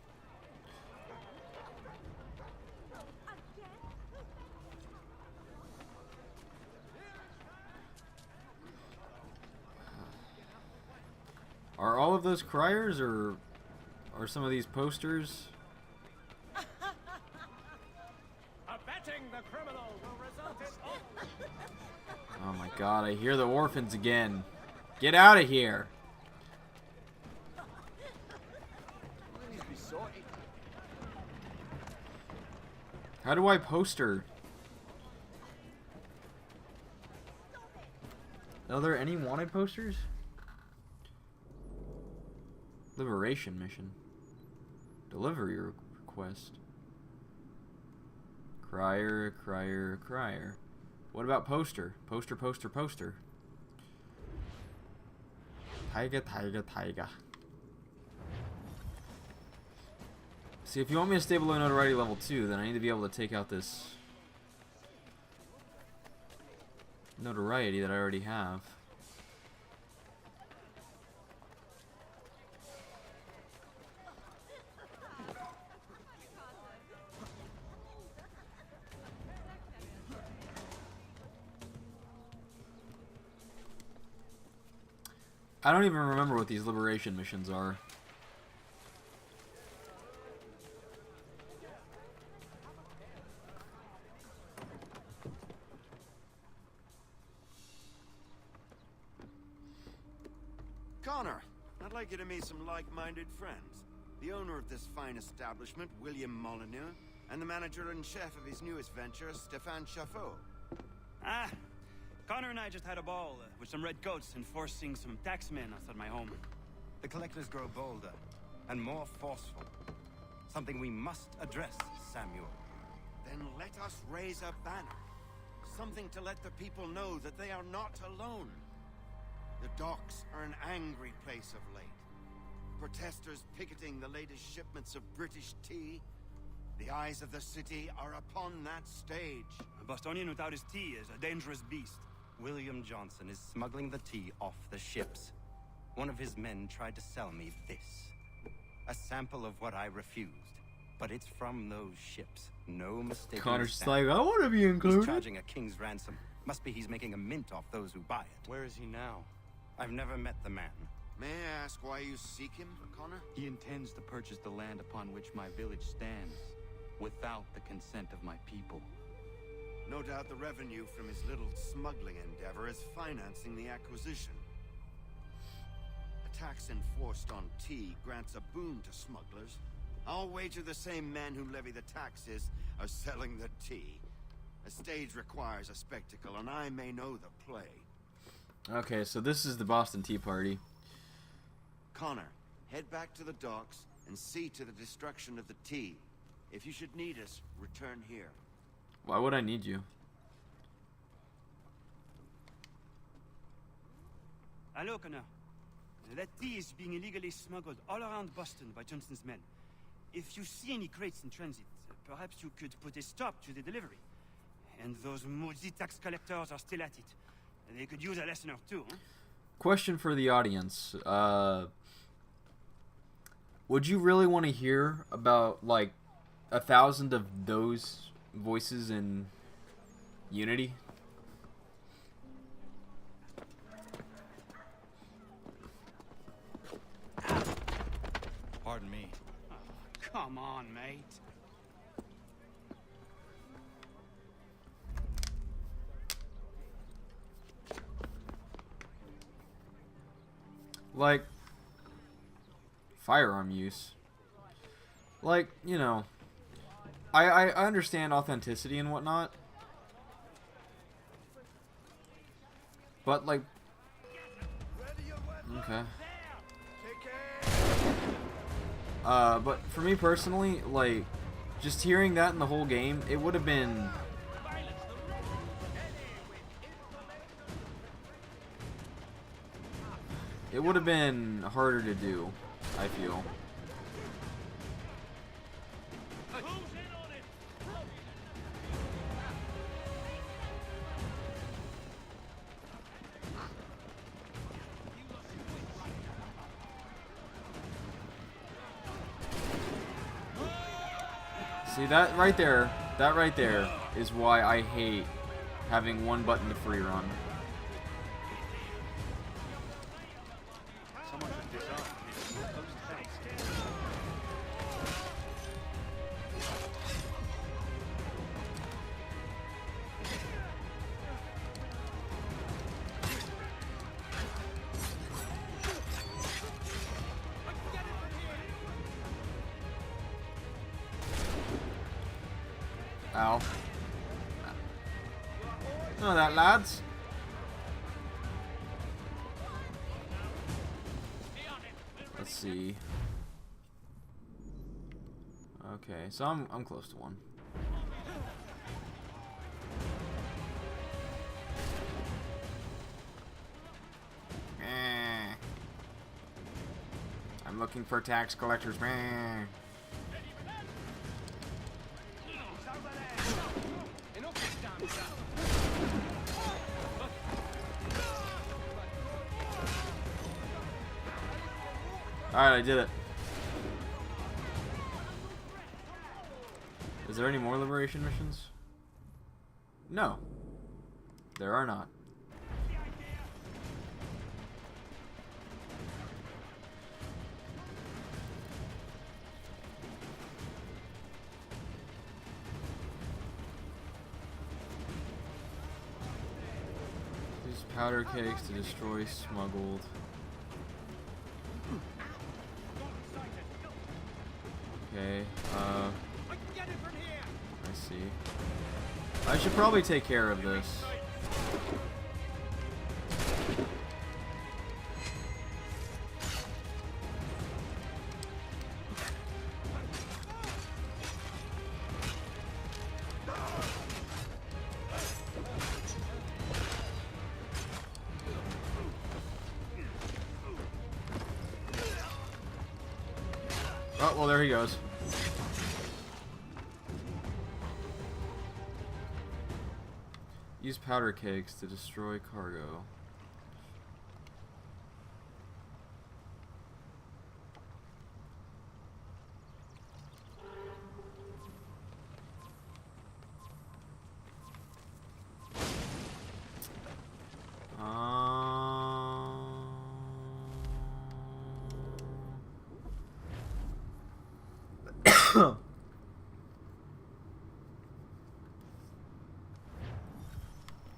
Are all of those criers, or are some of these posters? Abetting the criminal will result in... Oh my god, I hear the orphans again. Get out of here. How do I poster? Are there any wanted posters? Liberation mission. Delivery request. Crier, crier, crier. What about poster? Poster, poster, poster. Taiga, taiga, taiga. See, if you want me to stay below notoriety level 2, then I need to be able to take out this notoriety that I already have. I don't even remember what these liberation missions are. Connor, I'd like you to meet some like-minded friends. The owner of this fine establishment, William Molyneux, and the manager and chef of his newest venture, Stéphane Chaffeau. Ah, Connor and I just had a ball with some redcoats enforcing some taxmen outside my home. The collectors grow bolder and more forceful. Something we must address, Samuel. Then let us raise a banner. Something to let the people know that they are not alone. The docks are an angry place of late. Protesters picketing the latest shipments of British tea. The eyes of the city are upon that stage. A Bostonian without his tea is a dangerous beast. William Johnson is smuggling the tea off the ships. One of his men tried to sell me this. A sample of what I refused. But it's from those ships. No mistake. Connor's just like, I want to be included. He's charging a king's ransom. Must be he's making a mint off those who buy it. Where is he now? I've never met the man. May I ask why you seek him, Connor? He intends to purchase the land upon which my village stands, without the consent of my people. No doubt the revenue from his little smuggling endeavor is financing the acquisition. A tax enforced on tea grants a boon to smugglers. I'll wager the same men who levy the taxes are selling the tea. A stage requires a spectacle, and I may know the play. Okay, so this is the Boston Tea Party. Connor, head back to the docks and see to the destruction of the tea. If you should need us, return here. Why would I need you? Hello, Connor. That tea is being illegally smuggled all around Boston by Johnson's men. If you see any crates in transit, perhaps you could put a stop to the delivery. And those moody tax collectors are still at it. They could use a lesson or two, huh? Question for the audience. Would you really want to hear about, like, 1,000 of those voices in Unity? Pardon me. Oh, come on, mate. Like, firearm use. Like, you know, I understand authenticity and whatnot. But, like, okay. But for me personally, like, just hearing that in the whole game, it would have been... It would have been harder to do, I feel. See, that right there is why I hate having one button to free run. Ow. Know that, lads. Let's see. Okay, so I'm close to one. I'm looking for tax collectors. Alright, I did it. Is there any more liberation missions? No. There are not. Use powder kegs to destroy smuggled. Okay, I see. I should probably take care of this. Oh, well, there he goes. Use powder kegs to destroy cargo.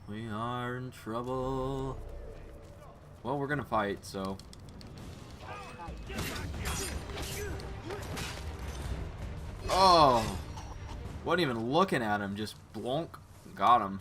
We are in trouble. Well, we're gonna fight, so. Oh! Wasn't even looking at him, just blonk. Got him.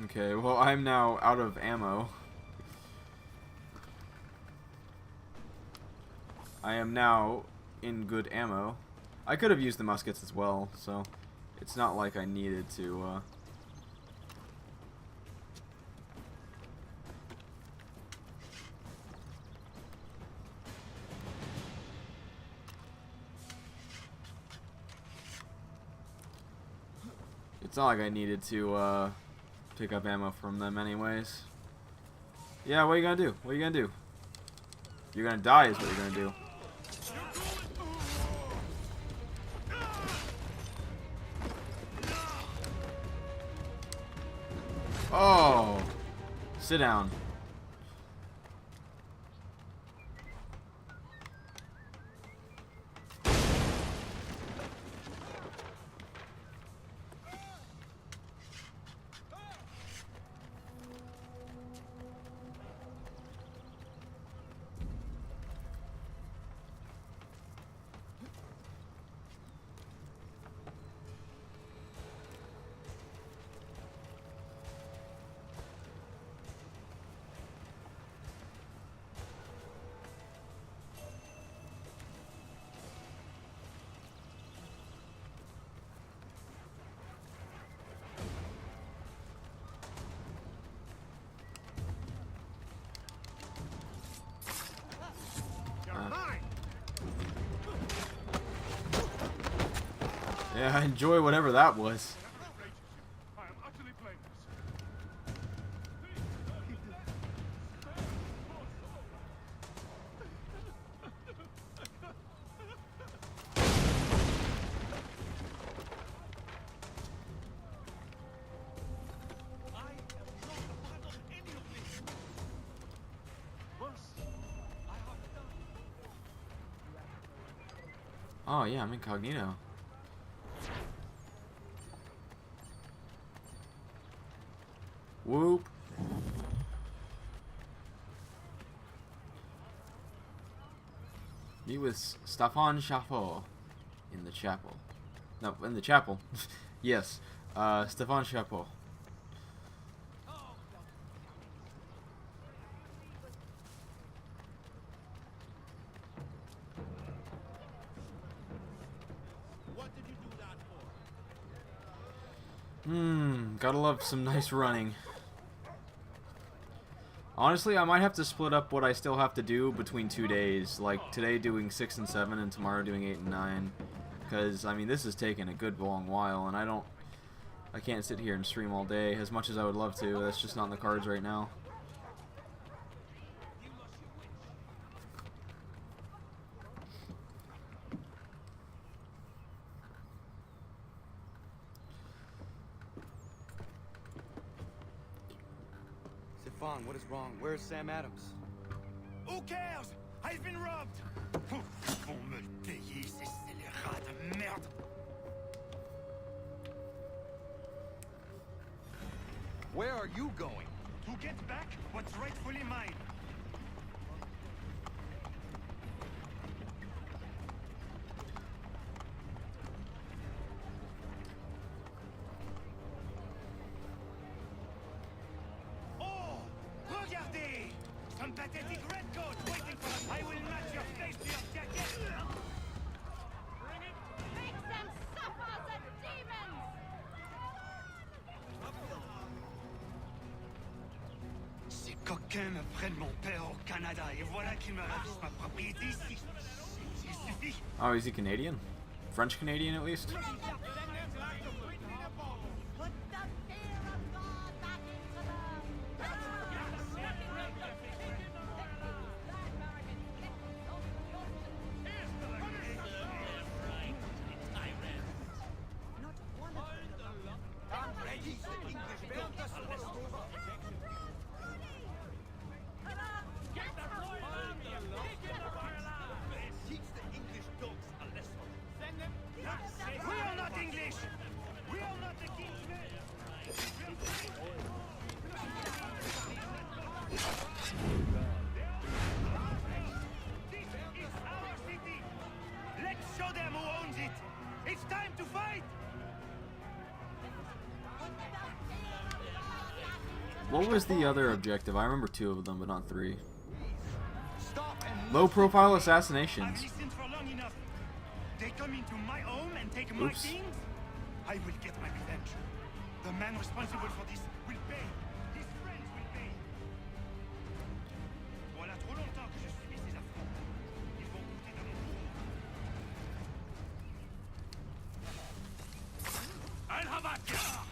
Okay, well, I'm now out of ammo. I am now in good ammo. I could have used the muskets as well, so it's not like I needed to, It's not like I needed to, pick up ammo from them anyways. Yeah, what are you gonna do? What are you gonna do? You're gonna die is what you're gonna do. Oh! Sit down. Yeah, enjoy whatever that was. Oh yeah, I'm incognito. Whoop. Meet with Stefan Chapeau in the chapel. No, in the chapel. Yes, Stefan Chapeau. Gotta love some nice running. Honestly, I might have to split up what I still have to do between 2 days. Like, today doing 6 and 7, and tomorrow doing 8 and 9. Because, I mean, this is taking a good long while, and I can't sit here and stream all day as much as I would love to. That's just not in the cards right now. Stefan, what is wrong? Where's Sam Adams? Who cares? I've been robbed! Vont me le payer, ces scélérats de merde! Where are you going? To get back what's rightfully mine. Oh! Regardez! Some pathetic redcoat waiting for us. I will match your face to your jacket. Bring it! Make them suffer, the demons! Ces coquins me prennent mon père au Canada et voilà qu'ils me ravissent ma propriété ici. Il suffit. Oh, is he Canadian? French Canadian at least? We are not English! We are not the king's men! This is our city! Let's show them who owns it! It's time to fight! What was the other objective? I remember 2 of them, but not 3. Low-profile assassinations. I've listened for long enough. They come into my home and take my Oops. things. I will get my revenge. The man responsible for this will pay. His friends will pay. Voilà trop longtemps que je subis ces affronts. Ils vont goûter dans mon four. Al-Habaka!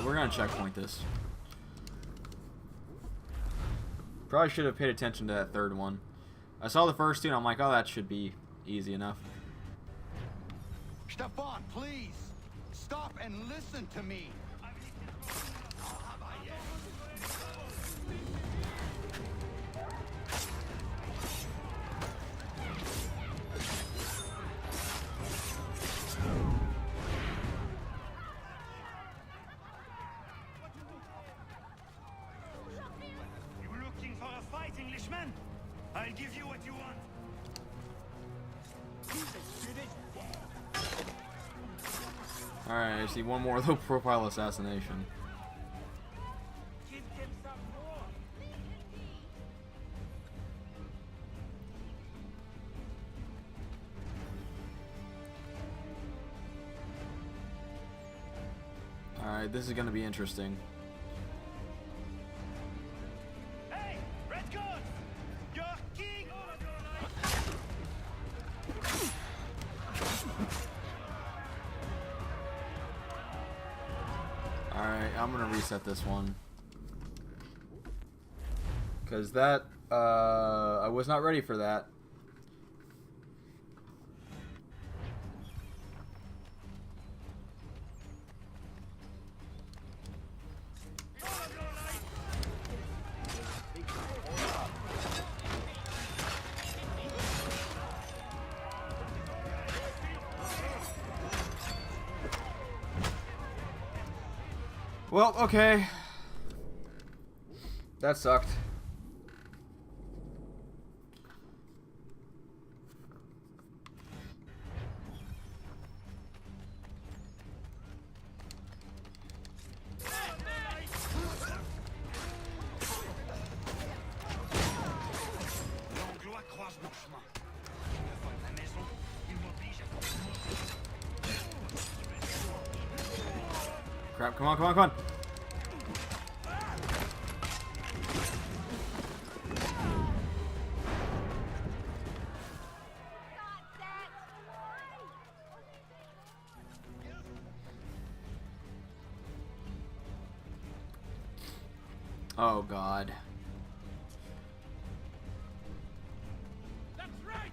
we're gonna checkpoint this. Probably should have paid attention to that third one. I saw the first two and I'm like, oh, that should be easy enough. Stefan, please! Stop and listen to me! You looking for a fight, Englishman? I'll give you what you want. Alright, I see one more low profile assassination. Give them some more. Alright, this is gonna be interesting. Hey, Redcoat! You're king! Alright, I'm gonna reset this one. Cause that, I was not ready for that. Well, okay. That sucked. L'Anglois croise nos chemins. Devant la maison, il m'oblige à Crap, come on, come on, come on. Oh God. That's right!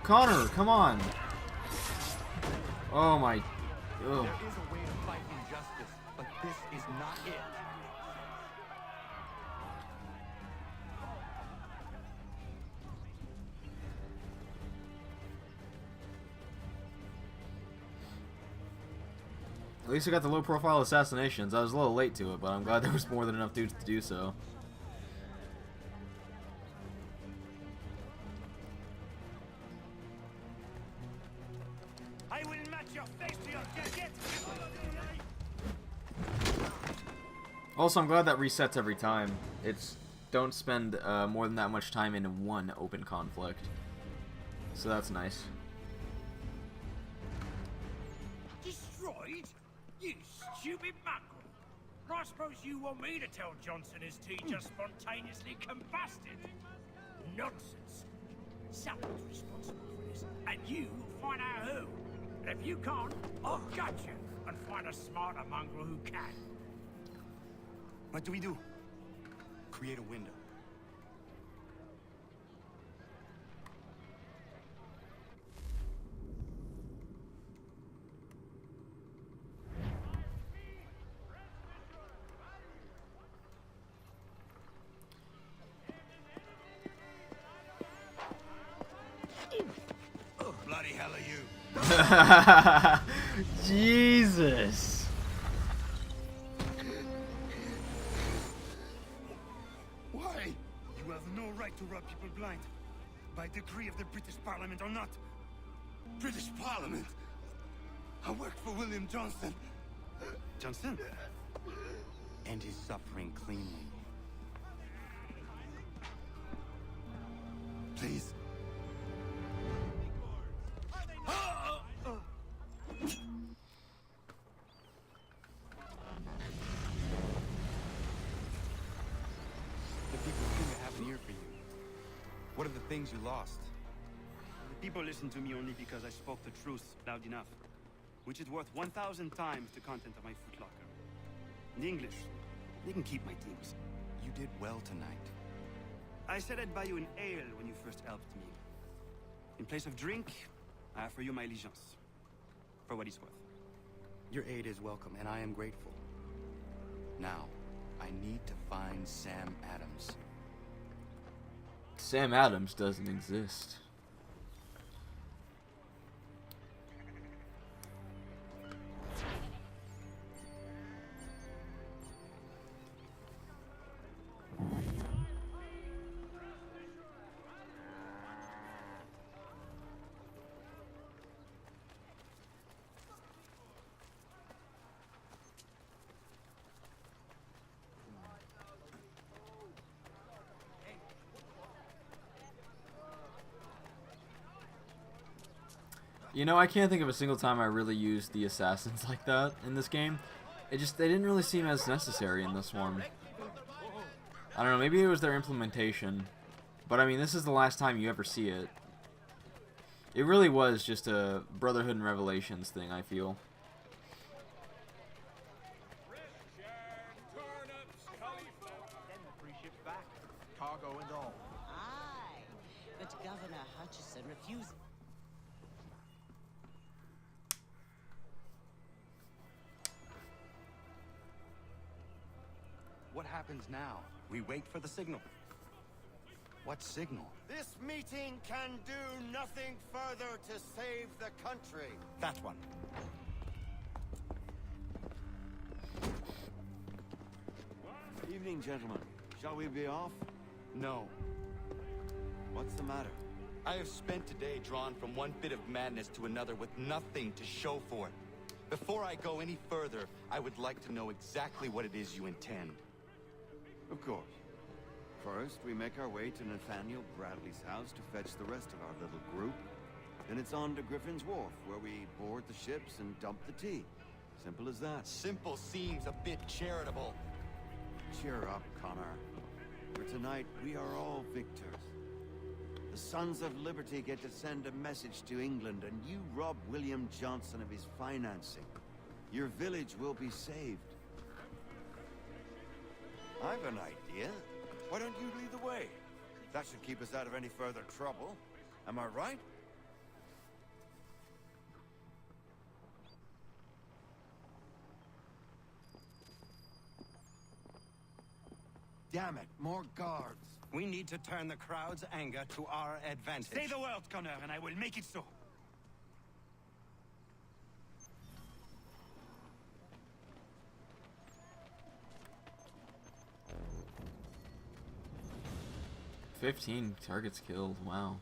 Connor, come on. Oh my. Ugh. There is a way to fight injustice, but this is not it. At least I got the low profile assassinations. I was a little late to it, but I'm glad there was more than enough dudes to do so. I will match your face to your jacket! Also, I'm glad that resets every time. It's don't spend more than that much time in one open conflict. So that's nice. Destroyed? You stupid mackerel! I suppose you want me to tell Johnson his tea just spontaneously combusted? Nonsense! Someone's responsible for this, and you will find out who. And if you can't, I'll gut you and find a smarter mongrel who can. What do we do? Create a window. Oh, bloody hell are you? Jesus. Why? You have no right to rob people blind. By decree of the British Parliament or not. British Parliament? I worked for William Johnson. Johnson? End his suffering cleanly. Please. The people seem to have an ear for you. What are the things you lost? The people listen to me only because I spoke the truth loud enough, which is worth 1,000 times the content of my footlocker. In English, they can keep my teams. You did well tonight. I said I'd buy you an ale when you first helped me. In place of drink, I offer you my allegiance. For what it's worth. Your aid is welcome, and I am grateful. Now, I need to find Sam Adams. Sam Adams doesn't exist. You know, I can't think of a single time I really used the assassins like that in this game. They didn't really seem as necessary in this one. I don't know, maybe it was their implementation. But I mean, this is the last time you ever see it. It really was just a Brotherhood and Revelations thing, I feel. Cargo and all. Aye, but Governor Hutchison refused. What happens now? We wait for the signal. What signal? This meeting can do nothing further to save the country. That one. Evening, gentlemen. Shall we be off? No. What's the matter? I have spent today drawn from one bit of madness to another with nothing to show for it. Before I go any further, I would like to know exactly what it is you intend. Of course. First, we make our way to Nathaniel Bradley's house to fetch the rest of our little group. Then it's on to Griffin's Wharf, where we board the ships and dump the tea. Simple as that. Simple seems a bit charitable. Cheer up, Connor. For tonight, we are all victors. The Sons of Liberty get to send a message to England, and you rob William Johnson of his financing. Your village will be saved. I've an idea. Why don't you lead the way? That should keep us out of any further trouble. Am I right? Damn it, more guards. We need to turn the crowd's anger to our advantage. Say the word, Connor, and I will make it so. "15 targets killed, wow.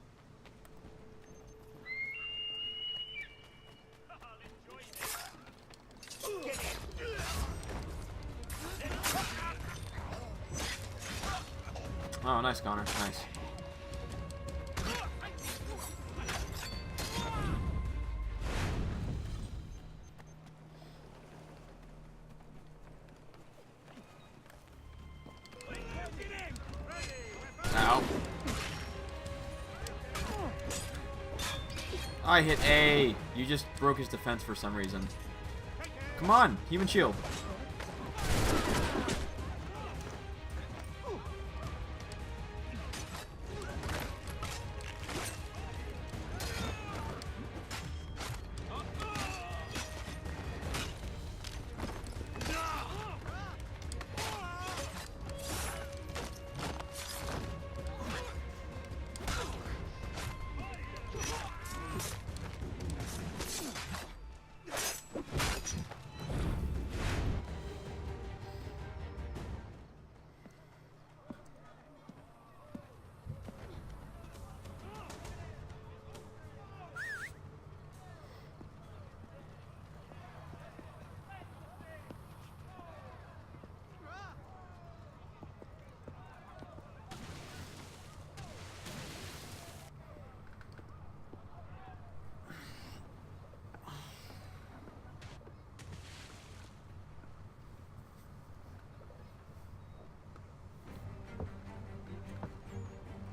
Oh, nice, Connor. Nice. Ow. I hit A. You just broke his defense for some reason. Come on, human shield.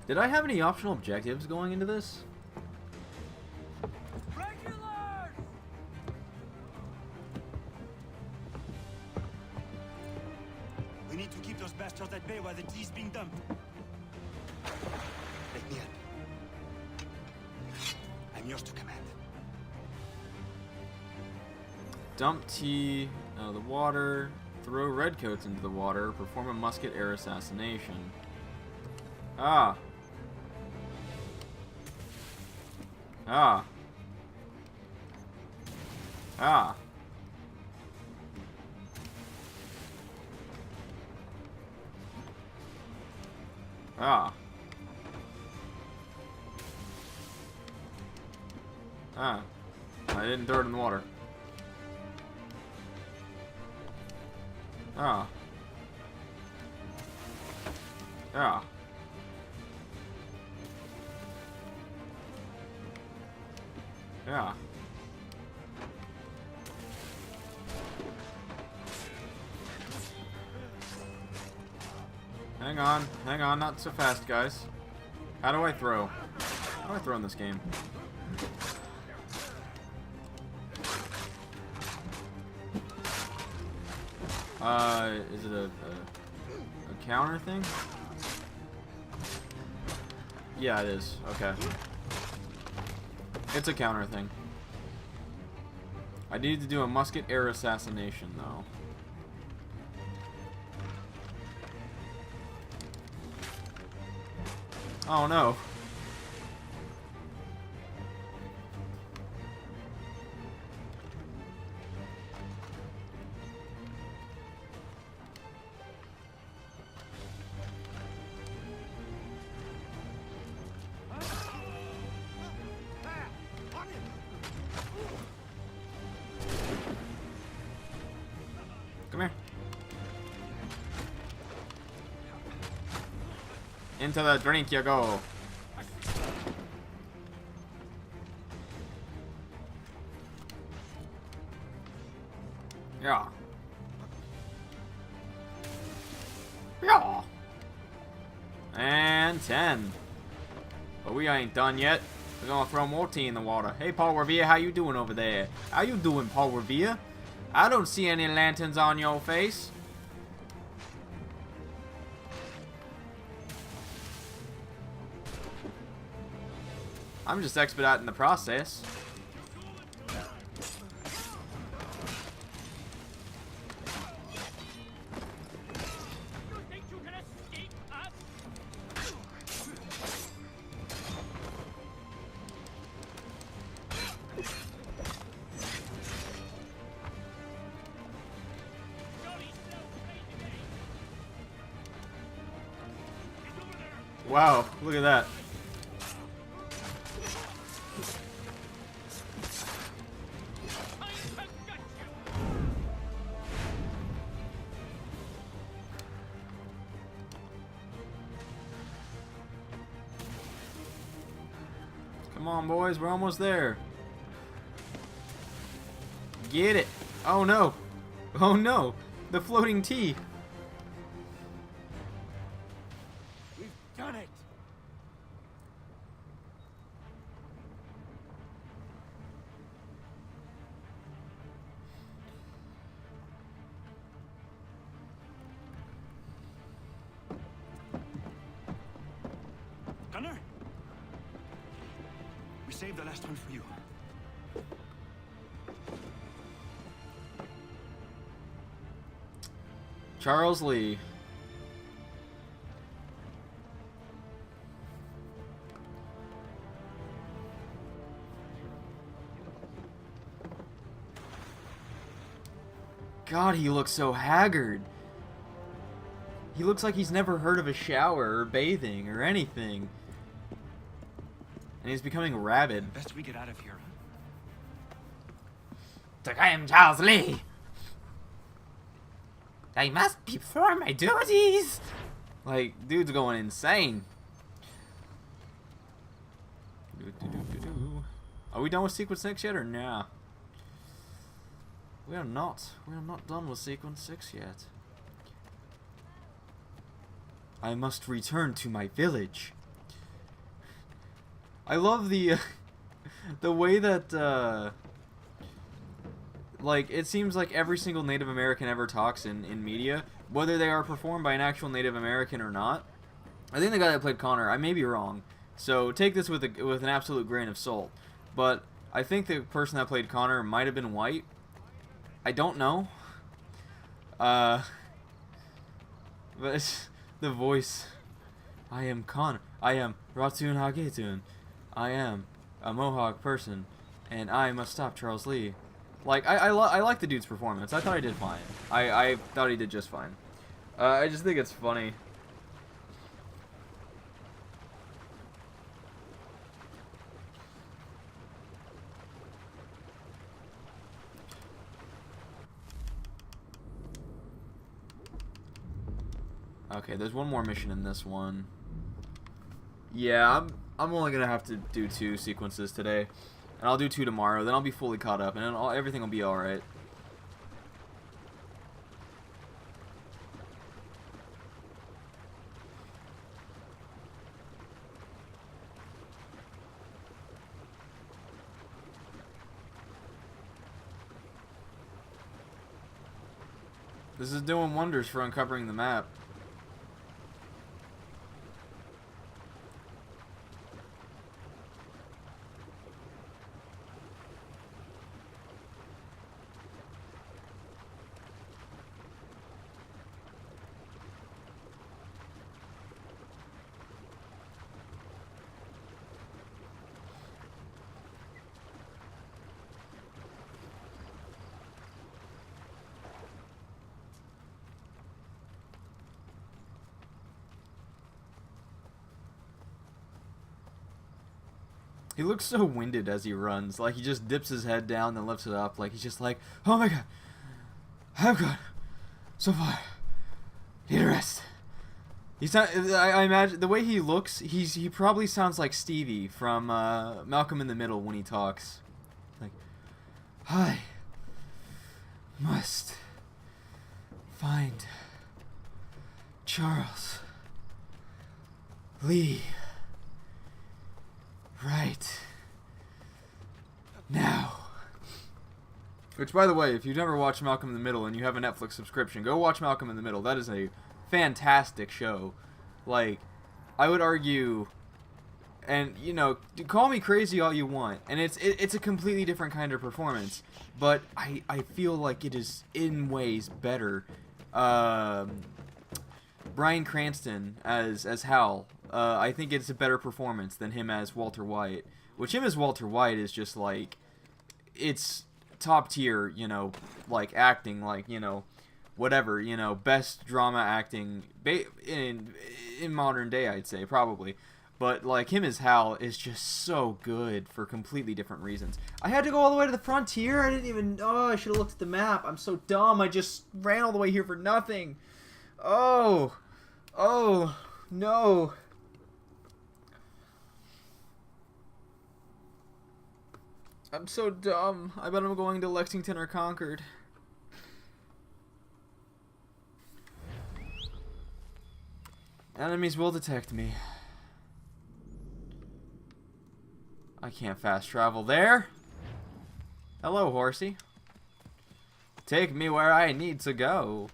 Did I have any optional objectives going into this? We need to keep those bastards at bay while the tea's being dumped. Let me in. I'm yours to command. Dump tea out of the water. Throw redcoats into the water. Perform a musket air assassination. Ah. Ah. Ah. Ah. Ah. I didn't throw it in the water. Ah. Ah. Yeah. Hang on, not so fast, guys. How do I throw? How do I throw in this game? Is it a counter thing? Yeah, it is. Okay. It's a counter thing. I needed to do a musket air assassination, though. Oh no. Come here. Into the drink you go. Yeah. Yeah. And 10. But we ain't done yet. We're gonna throw more tea in the water. Hey, Paul Revere, how you doing over there? How you doing, Paul Revere? I don't see any lanterns on your face. I'm just expediting the process. Wow, look at that. Come on, boys, we're almost there. Get it. Oh no. Oh no. The floating tea. We've done it. Gunner? We saved the last one for you. Charles Lee. God, he looks so haggard. He looks like he's never heard of a shower or bathing or anything. And he's becoming rabid. Best we get out of here. I am Charles Lee. I must perform my duties. Like, dude's going insane. Are we done with Sequence 6 yet or nah? We are not. We are not done with Sequence 6 yet. I must return to my village. I love the the way that like it seems like every single Native American ever talks in media, whether they are performed by an actual Native American or not. I think the guy that played Connor, I may be wrong, so take this with an absolute grain of salt, but I think the person that played Connor might have been white. I don't know. But it's the voice. I am Connor. I am Ratun Hagetun. I am a Mohawk person, and I must stop Charles Lee. Like, I like the dude's performance. I thought I did fine. I thought he did just fine. I just think it's funny. Okay, there's one more mission in this one. Yeah, I'm only gonna have to do 2 sequences today, and I'll do 2 tomorrow. Then I'll be fully caught up, and then everything will be all right. This is doing wonders for uncovering the map. He looks so winded as he runs. Like, he just dips his head down and lifts it up. Like, he's just like, oh my god. I've got so far. Need a rest. He's not, I imagine, the way he looks, he probably sounds like Stevie from Malcolm in the Middle when he talks. Like, I must find Charles Lee. Right now. Which, by the way, if you've never watched Malcolm in the Middle and you have a Netflix subscription, go watch Malcolm in the Middle. That is a fantastic show. Like, I would argue, and you know, call me crazy all you want, and it's a completely different kind of performance, but I feel like it is in ways better. Bryan Cranston as Hal. I think it's a better performance than him as Walter White. Which him as Walter White is just like, it's top tier, you know, like acting, like, you know, whatever, you know, best drama acting in modern day, I'd say, probably. But like him as Hal is just so good for completely different reasons. I had to go all the way to the frontier. I didn't even. Oh, I should have looked at the map. I'm so dumb. I just ran all the way here for nothing. Oh, no. I'm so dumb. I bet I'm going to Lexington or Concord. Enemies will detect me. I can't fast travel there. Hello, horsey. Take me where I need to go.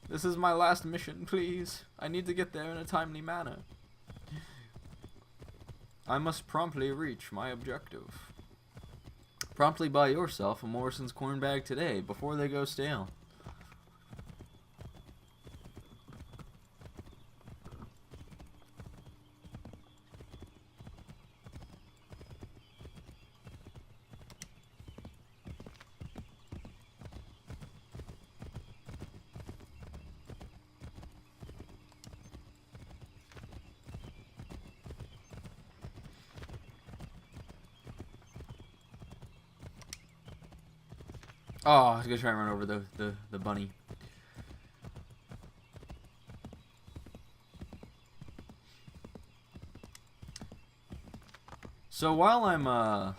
This is my last mission, please. I need to get there in a timely manner. I must promptly reach my objective. Promptly buy yourself a Morrison's corn bag today before they go stale. Oh, I was gonna try and run over the bunny. So while I'm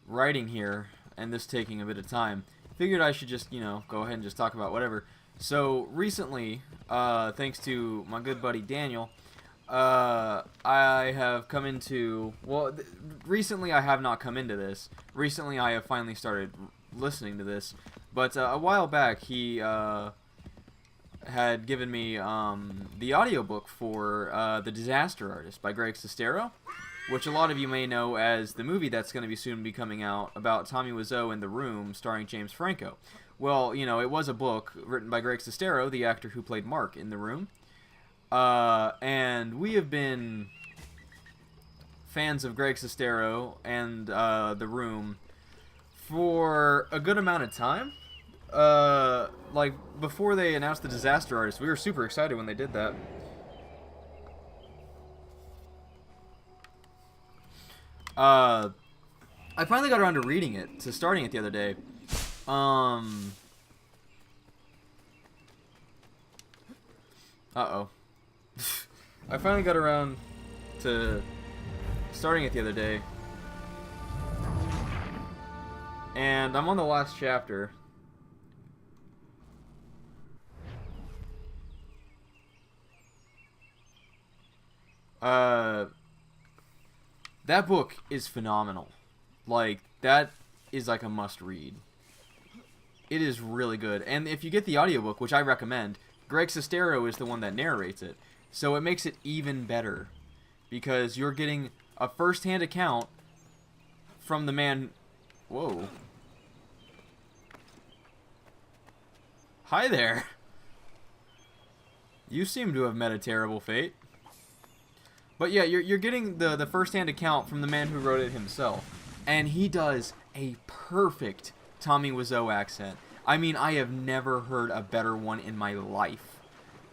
writing here, and this taking a bit of time, figured I should just, you know, go ahead and just talk about whatever. So recently, thanks to my good buddy Daniel, I have come into, well, recently I have not come into this. Recently I have finally started listening to this. But a while back he had given me the audiobook for The Disaster Artist by Greg Sestero, which a lot of you may know as the movie that's going to be soon be coming out about Tommy Wiseau in The Room starring James Franco. Well, you know, it was a book written by Greg Sestero, the actor who played Mark in The Room. And we have been fans of Greg Sestero and The Room for a good amount of time. Like, before they announced The Disaster Artist, we were super excited when they did that. I finally got around to reading it, to starting it the other day. Uh-oh. I finally got around to starting it the other day. And I'm on the last chapter. That book is phenomenal. Like, that is like a must-read. It is really good. And if you get the audiobook, which I recommend, Greg Sestero is the one that narrates it. So it makes it even better. Because you're getting a first-hand account from the man... Whoa. Hi there. You seem to have met a terrible fate. But yeah, you're getting the first-hand account from the man who wrote it himself. And he does a perfect Tommy Wiseau accent. I mean, I have never heard a better one in my life.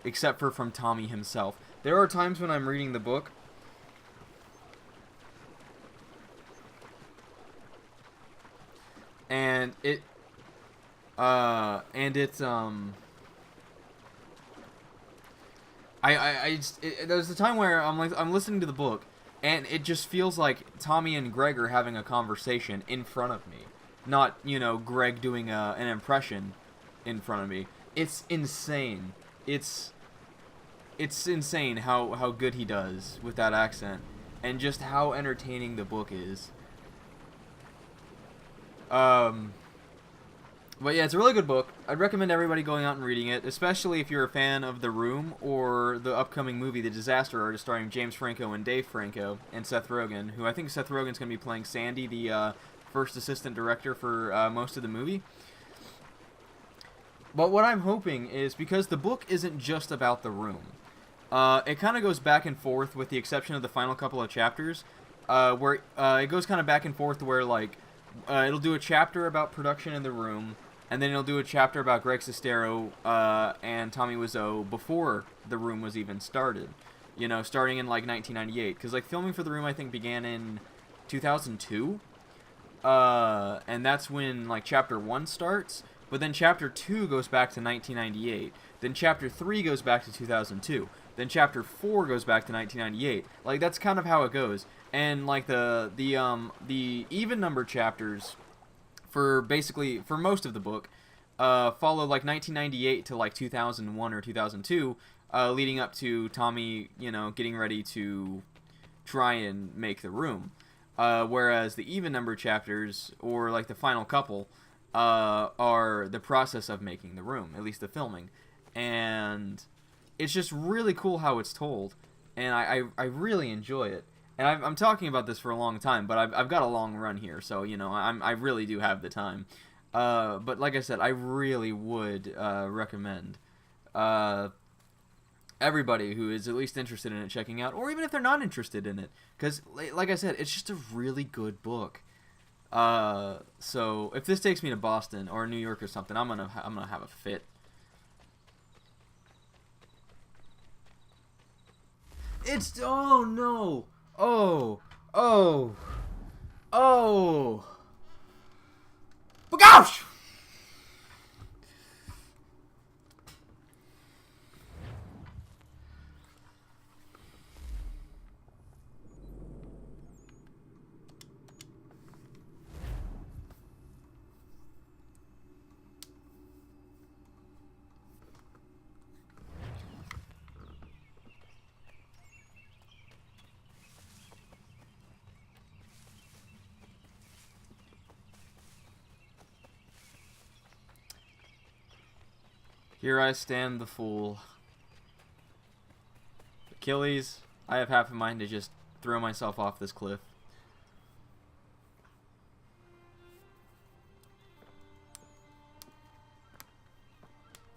Except for from Tommy himself. There are times when I'm reading the book and there's a time where I'm listening to the book and it just feels like Tommy and Greg are having a conversation in front of me, not, you know, Greg doing an impression in front of me. It's insane. It's insane how good he does with that accent and just how entertaining the book is. But yeah, it's a really good book. I'd recommend everybody going out and reading it, especially if you're a fan of The Room or the upcoming movie The Disaster Artist starring James Franco and Dave Franco and Seth Rogen, who I think Seth Rogen's going to be playing Sandy, the first assistant director for most of the movie. But what I'm hoping is, because the book isn't just about The Room, it kind of goes back and forth with the exception of the final couple of chapters, where it goes kind of back and forth where, like, it'll do a chapter about production in The Room, and then it'll do a chapter about Greg Sestero and Tommy Wiseau before The Room was even started. You know, starting in, like, 1998. Because, like, filming for The Room, I think, began in 2002. And that's when, like, Chapter 1 starts. But then Chapter 2 goes back to 1998. Then Chapter 3 goes back to 2002. Then Chapter 4 goes back to 1998. Like, that's kind of how it goes. And, like, the even number chapters for most of the book follow, like, 1998 to, like, 2001 or 2002, leading up to Tommy, you know, getting ready to try and make The Room. Whereas the even number chapters, or, like, the final couple, are the process of making The Room, at least the filming. And it's just really cool how it's told, and I really enjoy it. And I'm talking about this for a long time, but I've got a long run here, so, you know, I really do have the time. But like I said, I really would recommend everybody who is at least interested in it checking out, or even if they're not interested in it, because, like I said, it's just a really good book. So if this takes me to Boston or New York or something, I'm gonna have a fit. It's, oh no, oh, but gosh! Here I stand the fool. Achilles, I have half a mind to just throw myself off this cliff.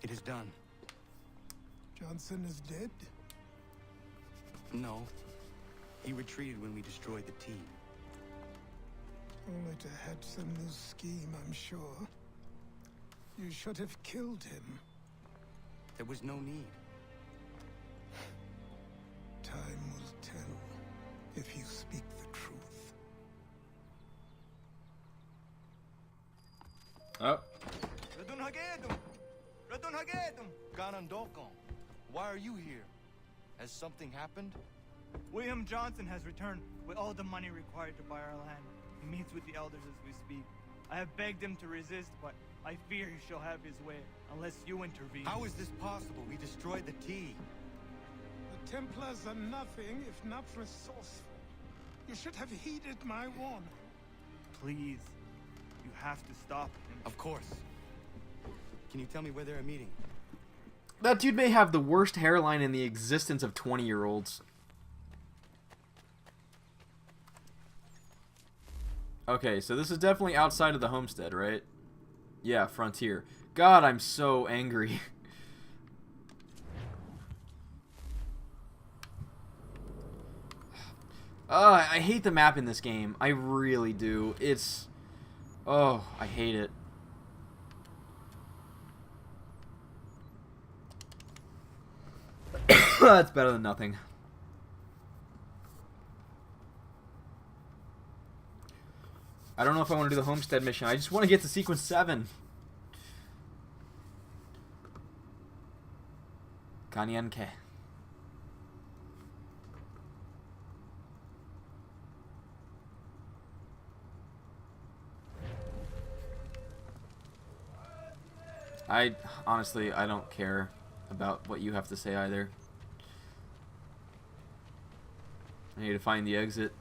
It is done. Johnson is dead? No. He retreated when we destroyed the team. Only to hatch some new scheme, I'm sure. You should have killed him. There was no need. Time will tell if you speak the truth. Oh. Ganondorfon, why are you here? Has something happened? William Johnson has returned with all the money required to buy our land. He meets with the elders as we speak. I have begged him to resist, but I fear he shall have his way unless you intervene. How is this possible? We destroyed the tea. The Templars are nothing if not resourceful. You should have heeded my warning. Please, you have to stop him. Of course. Can you tell me where they're meeting? That dude may have the worst hairline in the existence of 20-year-olds. Okay, so this is definitely outside of the homestead, right? Yeah, frontier. God, I'm so angry. I hate the map in this game. I really do. It's... Oh, I hate it. That's better than nothing. I don't know if I want to do the homestead mission. I just want to get to sequence 7. Kanyanke. Honestly, I don't care about what you have to say either. I need to find the exit.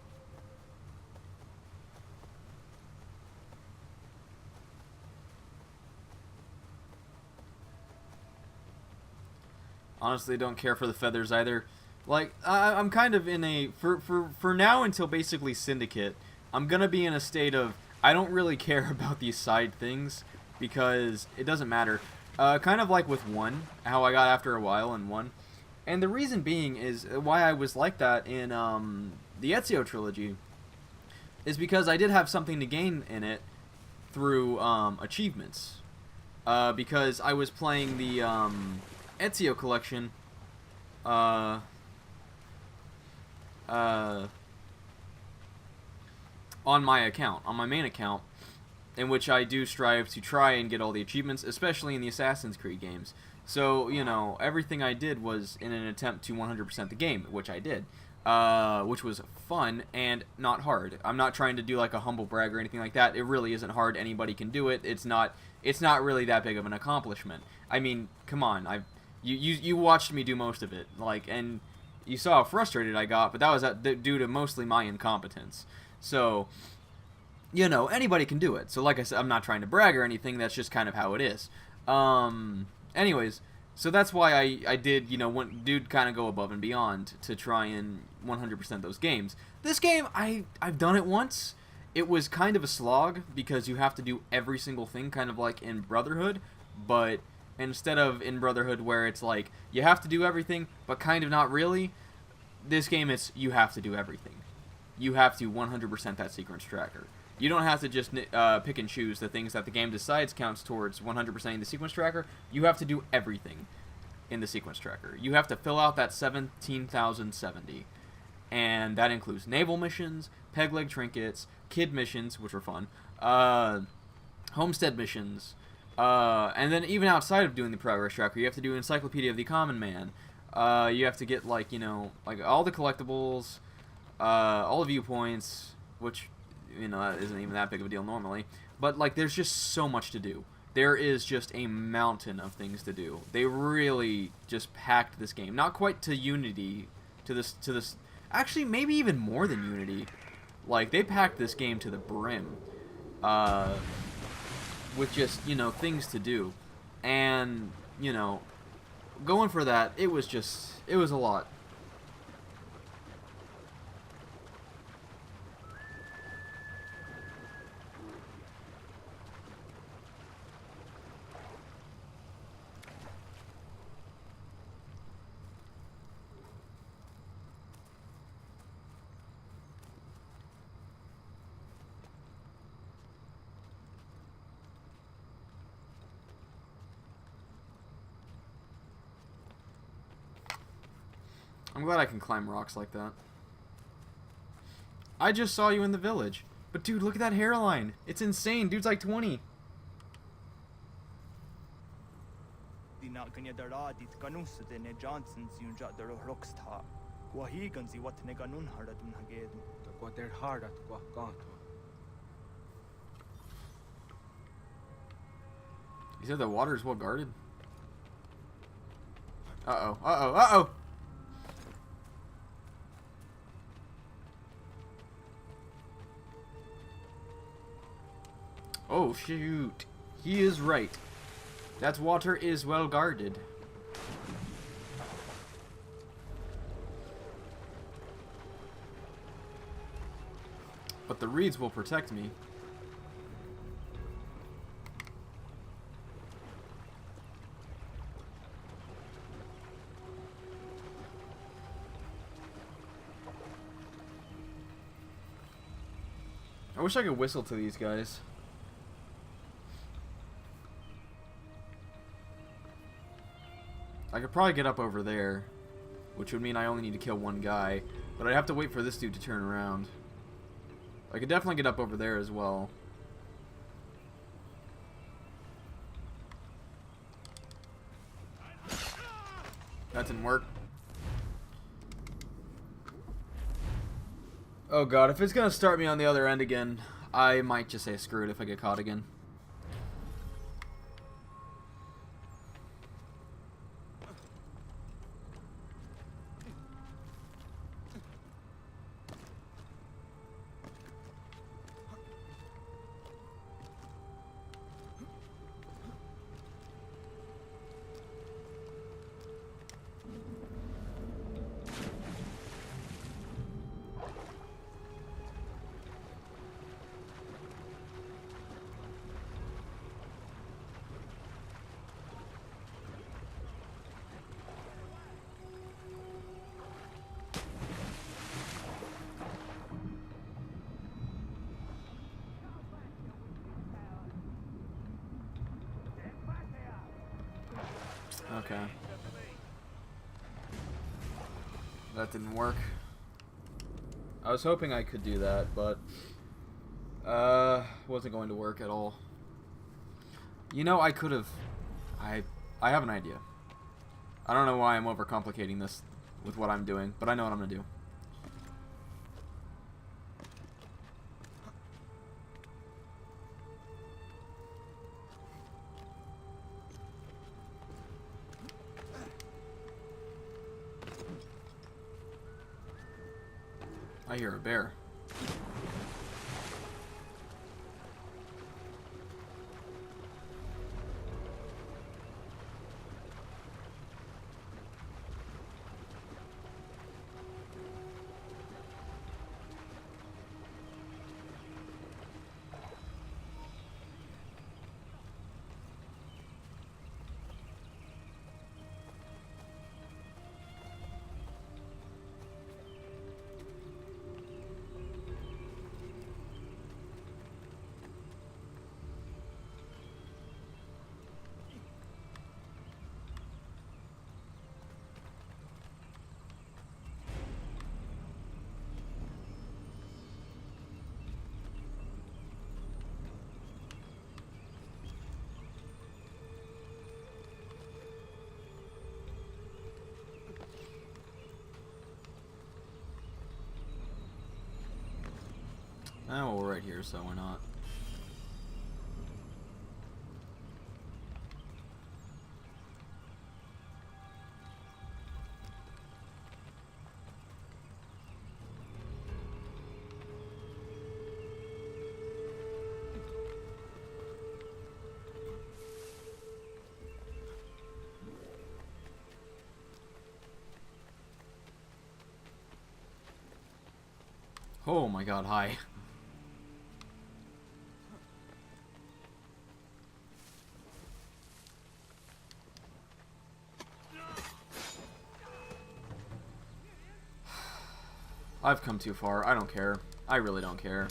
Honestly, don't care for the feathers either. Like, I'm kind of in a... For now until basically Syndicate, I'm gonna be in a state of... I don't really care about these side things, because it doesn't matter. Kind of like with 1, how I got after a while in 1. And the reason being is why I was like that in the Ezio trilogy is because I did have something to gain in it through achievements. Because I was playing the Ezio collection on my account, on my main account, in which I do strive to try and get all the achievements, especially in the Assassin's Creed games. So, you know, everything I did was in an attempt to 100% the game, which I did, which was fun and not hard. I'm not trying to do like a humble brag or anything like that. It really isn't hard. Anybody can do it. It's not really that big of an accomplishment. I mean, come on. You watched me do most of it, like, and you saw how frustrated I got, but that was due to mostly my incompetence. So, you know, anybody can do it. So, like I said, I'm not trying to brag or anything. That's just kind of how it is. Anyways, so that's why I did, you know, dude kind of go above and beyond to try and 100% those games. This game, I've done it once. It was kind of a slog because you have to do every single thing, kind of like in Brotherhood, but instead of in Brotherhood where it's like you have to do everything, but kind of not really, this game it's you have to do everything. You have to 100% that sequence tracker. You don't have to just pick and choose the things that the game decides counts towards 100% the sequence tracker. You have to do everything in the sequence tracker. You have to fill out that 17,070. And that includes naval missions, peg leg trinkets, kid missions, which were fun, homestead missions, and then even outside of doing the progress tracker, you have to do Encyclopedia of the Common Man. You have to get, like, you know, like all the collectibles, all the viewpoints, which... you know, that isn't even that big of a deal normally. But, like, there's just so much to do. There is just a mountain of things to do. They really just packed this game. Not quite to Unity, to this... Actually, maybe even more than Unity. Like, they packed this game to the brim. With just, you know, things to do. And you know, going for that, it was a lot. I'm glad I can climb rocks like that. I just saw you in the village. But dude, look at that hairline. It's insane. Dude's like 20. You said the water is well guarded? Uh-oh. Uh-oh. Uh-oh! Oh, shoot. He is right. That water is well guarded. But the reeds will protect me. I wish I could whistle to these guys. I could probably get up over there, which would mean I only need to kill one guy, but I'd have to wait for this dude to turn around. I could definitely get up over there as well. That didn't work. Oh god, if it's gonna start me on the other end again, I might just say screw it if I get caught again. Okay. That didn't work. I was hoping I could do that, but wasn't going to work at all. You know, I could have. I have an idea. I don't know why I'm overcomplicating this with what I'm doing, but I know what I'm gonna do. I hear a bear. Well, we're right here, so why not? Oh my god, hi. I've come too far. I don't care. I really don't care.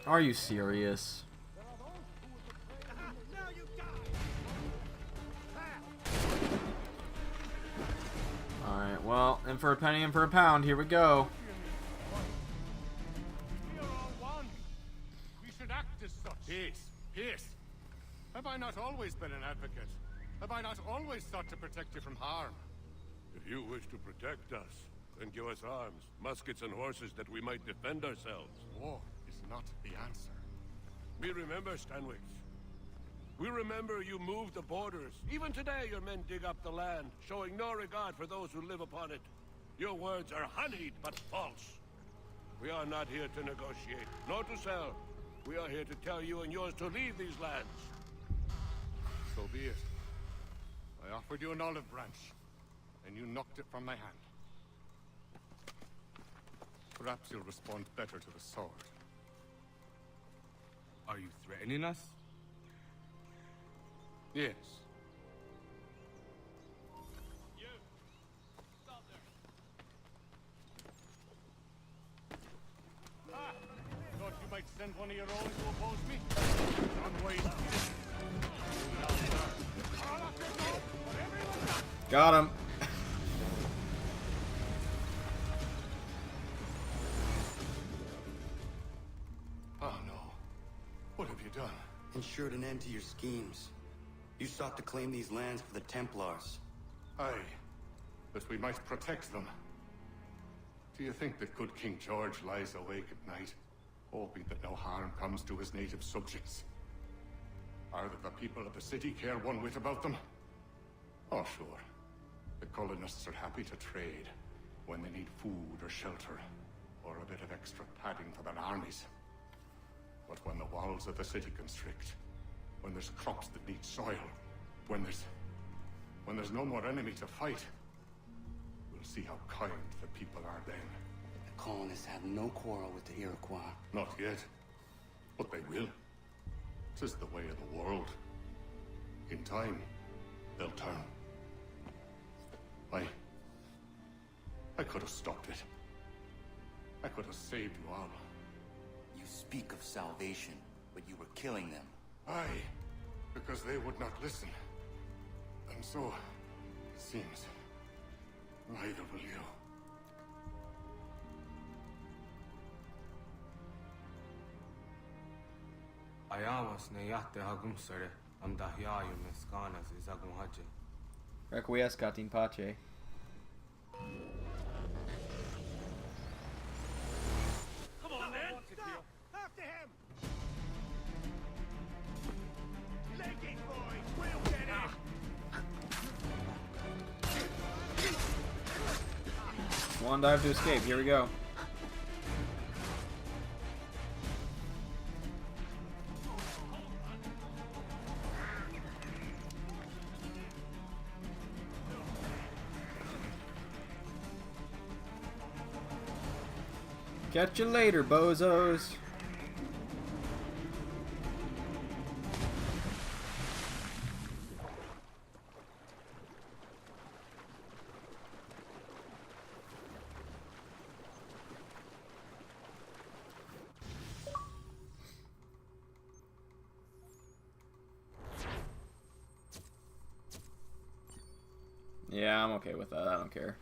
Are you serious? Alright, well, in for a penny, in for a pound. Here we go. We are all one. We should act as such. Peace. Peace. Have I not always been an advocate? Have I not always sought to protect you from harm? If you wish to protect us, then give us arms, muskets and horses that we might defend ourselves. War is not the answer. We remember, Stanwix. We remember you moved the borders. Even today your men dig up the land, showing no regard for those who live upon it. Your words are honeyed, but false. We are not here to negotiate, nor to sell. We are here to tell you and yours to leave these lands. So be it. I offered you an olive branch, and you knocked it from my hand. Perhaps you'll respond better to the sword. Are you threatening us? Yes. You! Stop there! Ah! Thought you might send one of your own to oppose me? Unwise. Got him. Oh no. What have you done? Ensured an end to your schemes. You sought to claim these lands for the Templars. Aye, that we might protect them. Do you think that good King George lies awake at night, hoping that no harm comes to his native subjects? Or that the people of the city care one whit about them? Oh, sure. The colonists are happy to trade when they need food or shelter, or a bit of extra padding for their armies. But when the walls of the city constrict, when there's crops that need soil, when there's no more enemy to fight, we'll see how kind the people are then. The colonists have no quarrel with the Iroquois. Not yet, but they will. 'Tis the way of the world. In time, they'll turn. I could have stopped it. I could have saved you all. You speak of salvation, but you were killing them. Aye, because they would not listen. And so, it seems, neither will you. Ayawas na yate hagumsare am dahyayu meskanas izagum haje. Requiescat in pace. Come on, man! Stop! After him! Leg it, boy! We'll get it! One dive to escape. Here we go. Catch you later, bozos. Yeah, I'm okay with that. I don't care.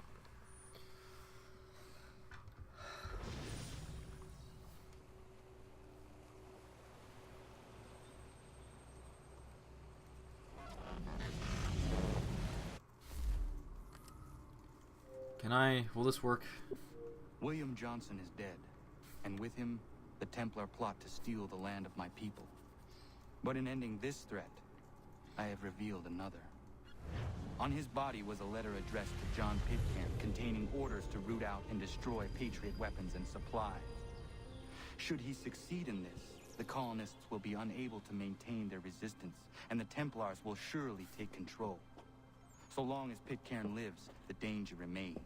Will this work? William Johnson is dead, and with him, the Templar plot to steal the land of my people. But in ending this threat, I have revealed another. On his body was a letter addressed to John Pitcairn containing orders to root out and destroy Patriot weapons and supplies. Should he succeed in this, the colonists will be unable to maintain their resistance, and the Templars will surely take control. So long as Pitcairn lives, the danger remains.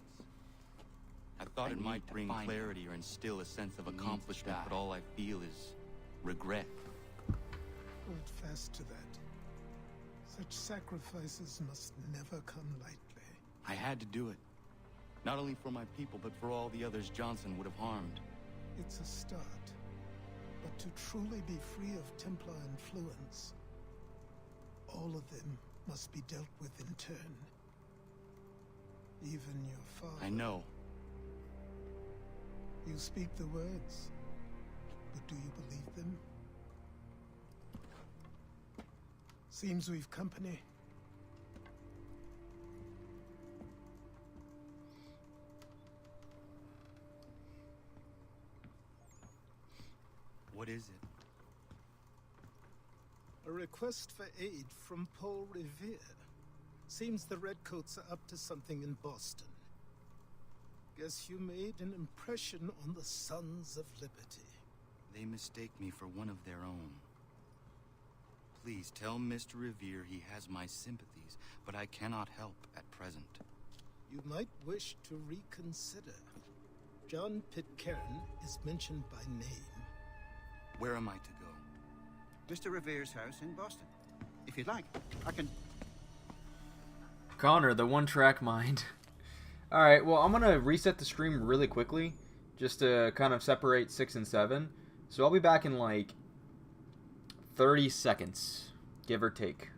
I thought it might bring clarity or instill a sense of accomplishment, but all I feel is regret. Hold fast to that. Such sacrifices must never come lightly. I had to do it. Not only for my people, but for all the others Johnson would have harmed. It's a start. But to truly be free of Templar influence, all of them must be dealt with in turn. Even your father. I know. You speak the words, but do you believe them? Seems we've company. What is it? A request for aid from Paul Revere. Seems the Redcoats are up to something in Boston. Guess you made an impression on the Sons of Liberty. They mistake me for one of their own. Please tell Mr. Revere he has my sympathies, but I cannot help at present. You might wish to reconsider. John Pitcairn is mentioned by name. Where am I to go? Mr. Revere's house in Boston. If you'd like, I can... Connor, the one-track mind. Alright, well, I'm going to reset the stream really quickly, just to kind of separate 6 and 7. So I'll be back in, like, 30 seconds, give or take.